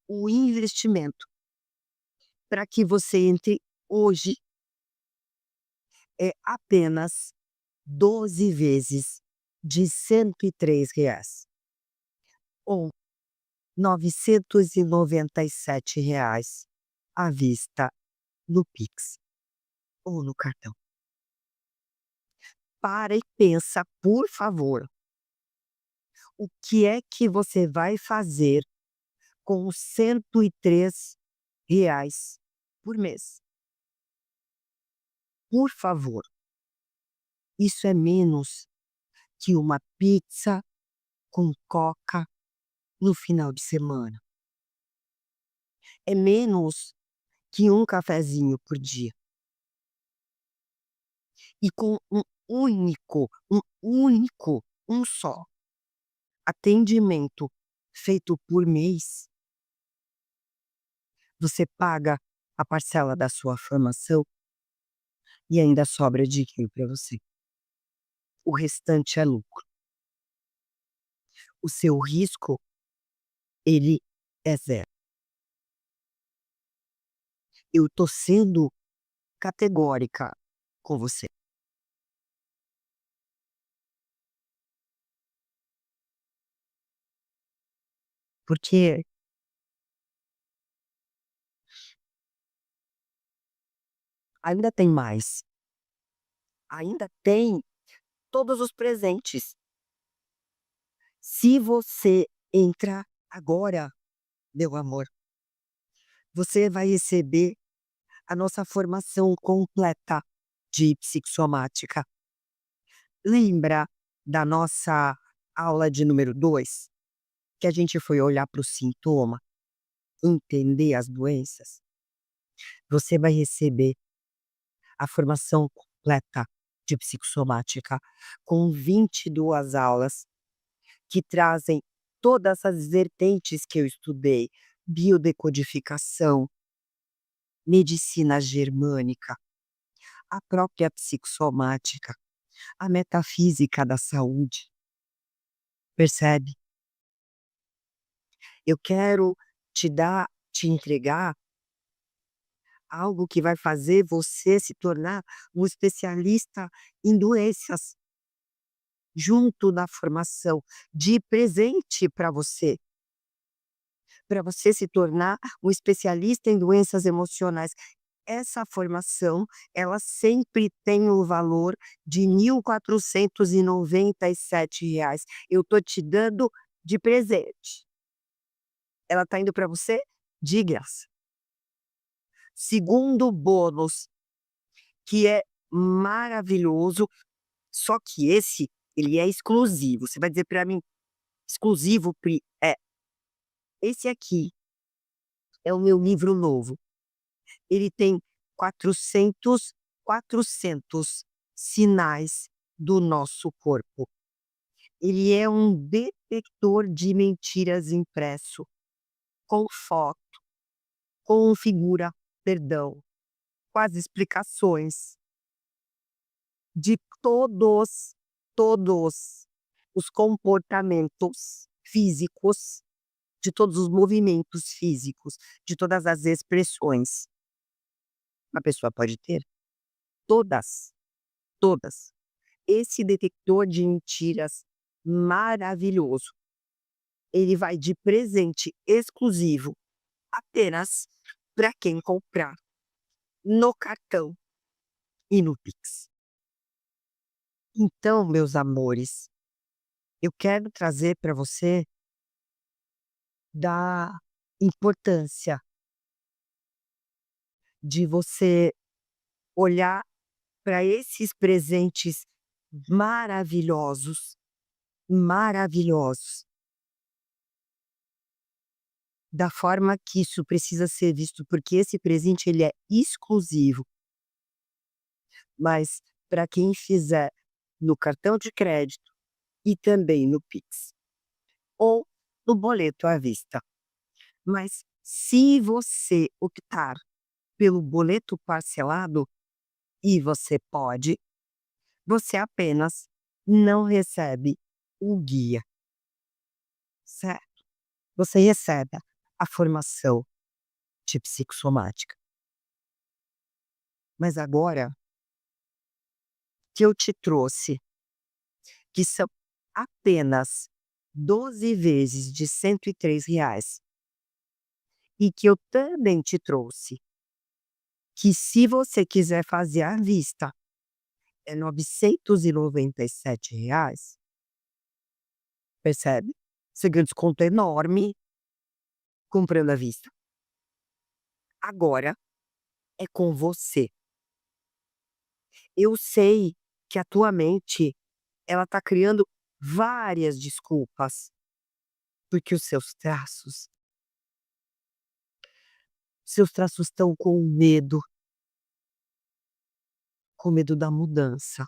O investimento para que você entre hoje é apenas 12 vezes de R$ 103, ou R$ 997 à vista no Pix ou no cartão. Para e pensa, por favor, o que é que você vai fazer com os R$ 103 por mês? Por favor, isso é menos que uma pizza com coca no final de semana. É menos que um cafezinho por dia. E com um só atendimento feito por mês, você paga a parcela da sua formação e ainda sobra dinheiro para você. O restante é lucro. O seu risco, ele é zero. Eu tô sendo categórica com você. Porque ainda tem mais. Ainda tem todos os presentes. Se você entrar agora, meu amor, você vai receber a nossa formação completa de psicossomática. Lembra da nossa aula de número 2, que a gente foi olhar para o sintoma, entender as doenças? Você vai receber a formação completa de psicossomática com 22 aulas que trazem todas as vertentes que eu estudei: biodecodificação, medicina germânica, a própria psicossomática, a metafísica da saúde. Percebe? Eu quero te entregar algo que vai fazer você se tornar um especialista em doenças, junto da formação, de presente para você se tornar um especialista em doenças emocionais. Essa formação, ela sempre tem o valor de R$ 1.497. Eu tô te dando de presente. ela tá indo para você de graça. Segundo bônus, que é maravilhoso, só que esse, ele é exclusivo. Você vai dizer para mim: "Exclusivo, Pri". É, esse aqui é o meu livro novo. Ele tem 400 sinais do nosso corpo. Ele é um detector de mentiras impresso, com foto, com figura, perdão, com as explicações de todos os comportamentos físicos, de todos os movimentos físicos, de todas as expressões. A pessoa pode ter todas, todas. Esse detector de mentiras maravilhoso, ele vai de presente exclusivo apenas para quem comprar no cartão e no Pix. Então, meus amores, eu quero trazer para você da importância de você olhar para esses presentes maravilhosos, maravilhosos, da forma que isso precisa ser visto, porque esse presente ele é exclusivo, mas para quem fizer no cartão de crédito e também no Pix ou no boleto à vista. Mas se você optar pelo boleto parcelado, e você pode, você apenas não recebe o guia, certo? Você recebe a formação de psicossomática. Mas agora que eu te trouxe, que são apenas 12 vezes de R$ 103, e que eu também te trouxe, que se você quiser fazer à vista, é R$ 997, percebe? Você ganha um desconto enorme comprando à vista. Agora é com você. Eu sei que a tua mente, ela tá criando várias desculpas, porque os seus traços estão com medo da mudança.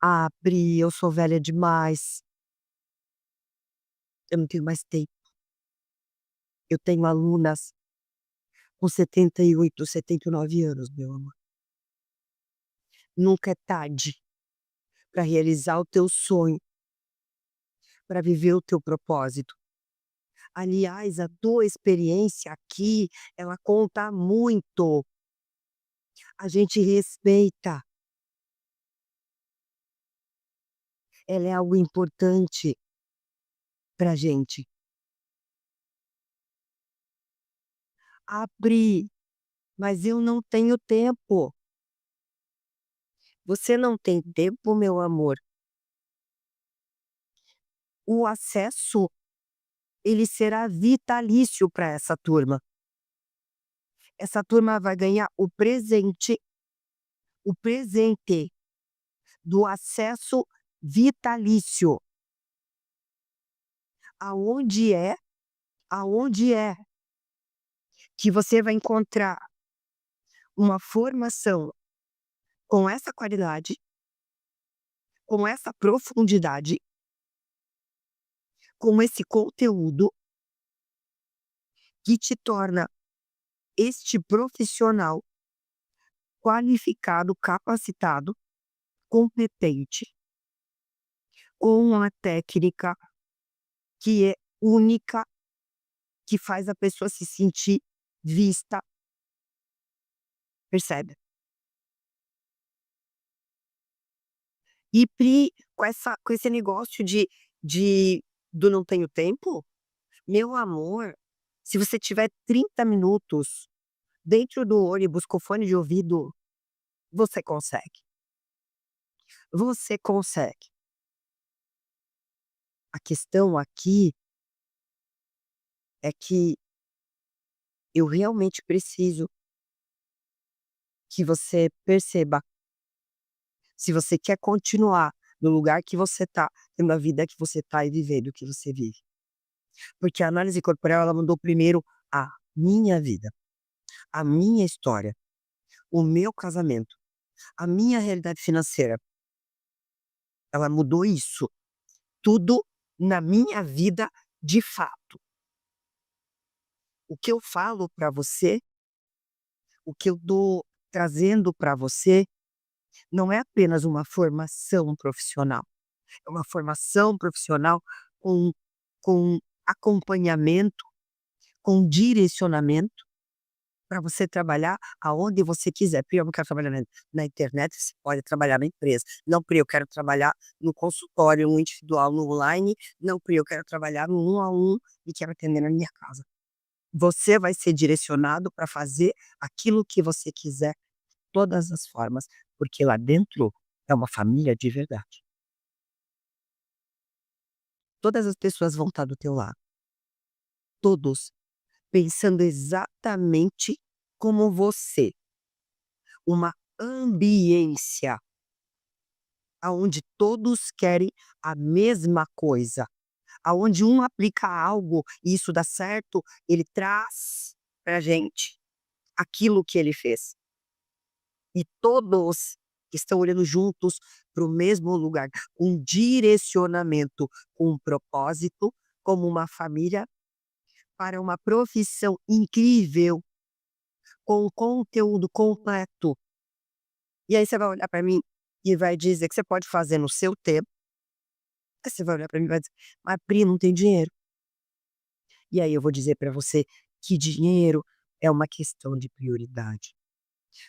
"Ah, Pri, eu sou velha demais, eu não tenho mais tempo". Eu tenho alunas com 78, 79 anos, meu amor. Nunca é tarde para realizar o teu sonho, para viver o teu propósito. Aliás, a tua experiência aqui, ela conta muito. A gente respeita, ela é algo importante pra gente. "Ah, Pri, mas eu não tenho tempo". Você não tem tempo, meu amor. O acesso, ele será vitalício para essa turma. Essa turma vai ganhar o presente do acesso vitalício. Aonde é aonde é que você vai encontrar uma formação com essa qualidade, com essa profundidade, com esse conteúdo que te torna este profissional qualificado, capacitado, competente, com uma técnica que é única, que faz a pessoa se sentir vista, percebe? E Pri, com esse negócio de do "não tenho tempo", meu amor, se você tiver 30 minutos dentro do ônibus com fone de ouvido, você consegue. Você consegue. A questão aqui é que eu realmente preciso que você perceba se você quer continuar no lugar que você tá, tendo a vida que você tá e vivendo o que você vive. Porque a análise corporal, ela mudou primeiro a minha vida, a minha história, o meu casamento, a minha realidade financeira. Ela mudou isso, tudo na minha vida de fato. O que eu falo para você, o que eu tô trazendo para você, não é apenas uma formação profissional, é uma formação profissional com com acompanhamento, com direcionamento, para você trabalhar aonde você quiser. "Pri, eu não quero trabalhar na internet", você pode trabalhar na empresa. "Não, Pri, eu quero trabalhar no consultório, no individual, no online". "Não, Pri, eu quero trabalhar no 1 a 1 e quero atender na minha casa". Você vai ser direcionado para fazer aquilo que você quiser, todas as formas, porque lá dentro é uma família de verdade. Todas as pessoas vão estar do teu lado, todos, pensando exatamente como você. Uma ambiência aonde todos querem a mesma coisa, aonde um aplica algo e isso dá certo, ele traz pra gente aquilo que ele fez. E todos estão olhando juntos para o mesmo lugar, com direcionamento, com um propósito, como uma família, para uma profissão incrível, com conteúdo completo. E aí você vai olhar para mim e vai dizer que você pode fazer no seu tempo, aí você vai olhar para mim e vai dizer: "Mas Pri, não tem dinheiro". E aí eu vou dizer para você que dinheiro é uma questão de prioridade,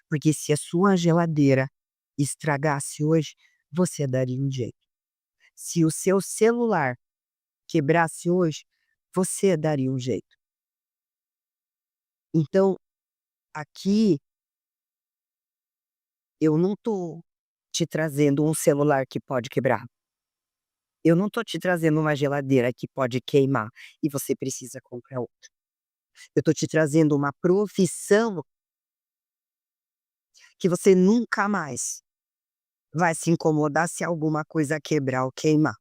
porque se a sua geladeira estragasse hoje, você daria um jeito. Se o seu celular quebrasse hoje, você daria um jeito. Então, aqui eu não tô te trazendo um celular que pode quebrar. Eu não tô te trazendo uma geladeira que pode queimar e você precisa comprar outra. Eu tô te trazendo uma profissão que você nunca mais vai se incomodar se alguma coisa quebrar ou queimar,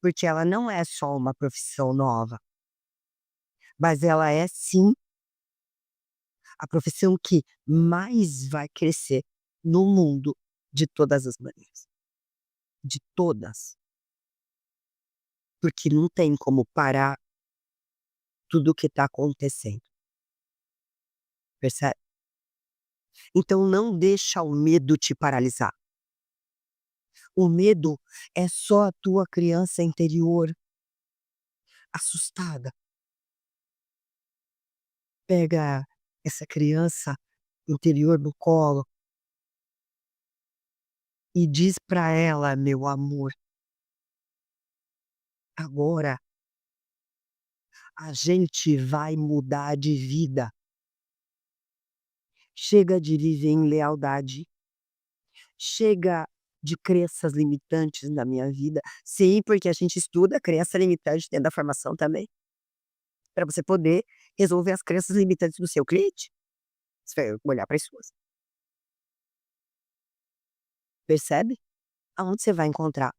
porque ela não é só uma profissão nova, mas ela é sim a profissão que mais vai crescer no mundo de todas as maneiras, de todas, porque não tem como parar tudo o que está acontecendo, percebe? Então não deixa o medo te paralisar. O medo é só a tua criança interior assustada. Pega essa criança interior no colo e diz pra ela: "Meu amor, agora a gente vai mudar de vida. Chega de viver em lealdade, chega de crenças limitantes na minha vida". Sim, porque a gente estuda crença limitante dentro da formação também, para você poder resolver as crenças limitantes do seu cliente. Você vai olhar para as suas, percebe? Aonde você vai encontrar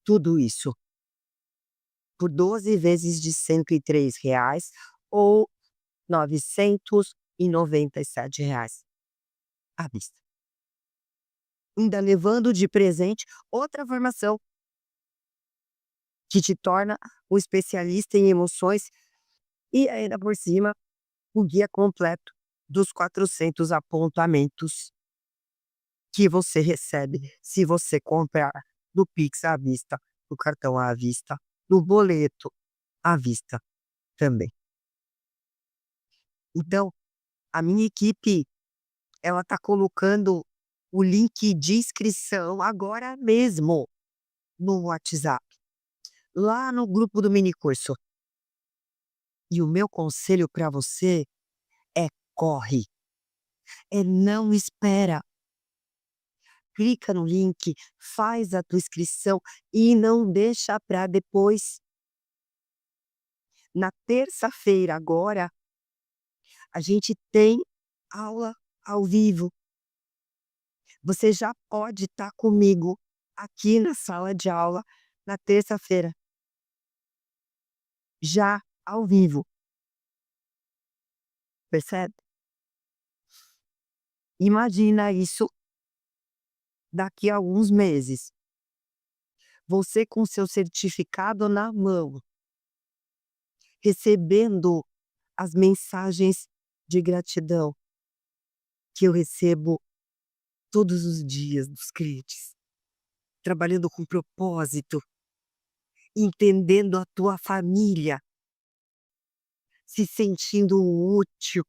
tudo isso? Por 12 vezes de R$ 103 ou R$ 997 à vista. Ainda levando de presente outra formação que te torna um especialista em emoções e ainda por cima o guia completo dos 400 apontamentos que você recebe se você comprar no Pix à vista, no cartão à vista, no boleto à vista também. Então, a minha equipe, ela tá colocando o link de inscrição agora mesmo no WhatsApp, lá no grupo do mini curso. E o meu conselho para você é corre, é não espera. Clica no link, faz a tua inscrição e não deixa para depois. Na terça-feira agora, a gente tem aula ao vivo. Você já pode estar comigo aqui na sala de aula na terça-feira, já ao vivo, percebe? Imagina isso daqui a alguns meses, você com seu certificado na mão, recebendo as mensagens de gratidão que eu recebo todos os dias dos clientes, trabalhando com propósito, entendendo a tua família, se sentindo útil,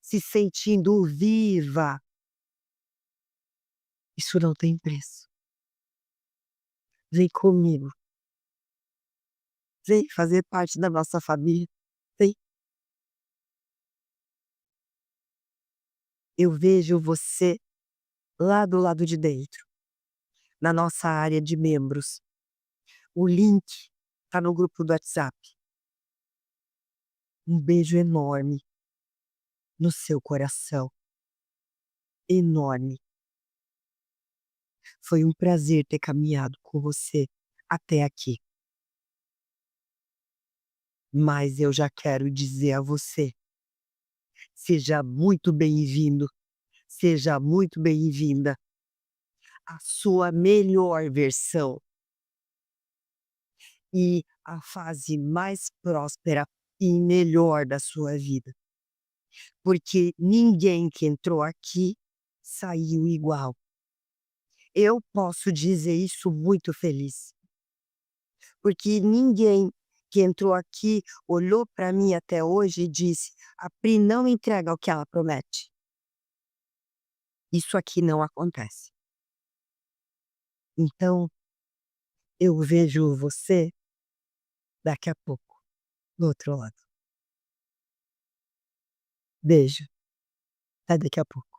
se sentindo viva. Isso não tem preço. Vem comigo, vem fazer parte da nossa família, vem. Eu vejo você lá do lado de dentro, na nossa área de membros. O link está no grupo do WhatsApp. Um beijo enorme no seu coração, enorme. Foi um prazer ter caminhado com você até aqui. Mas eu já quero dizer a você, seja muito bem-vindo, seja muito bem-vinda à sua melhor versão e à fase mais próspera e melhor da sua vida. Porque ninguém que entrou aqui saiu igual. Eu posso dizer isso muito feliz, porque ninguém que entrou aqui olhou para mim até hoje e disse: "A Pri não entrega o que ela promete". Isso aqui não acontece. Então, eu vejo você daqui a pouco, do outro lado. Beijo, até daqui a pouco.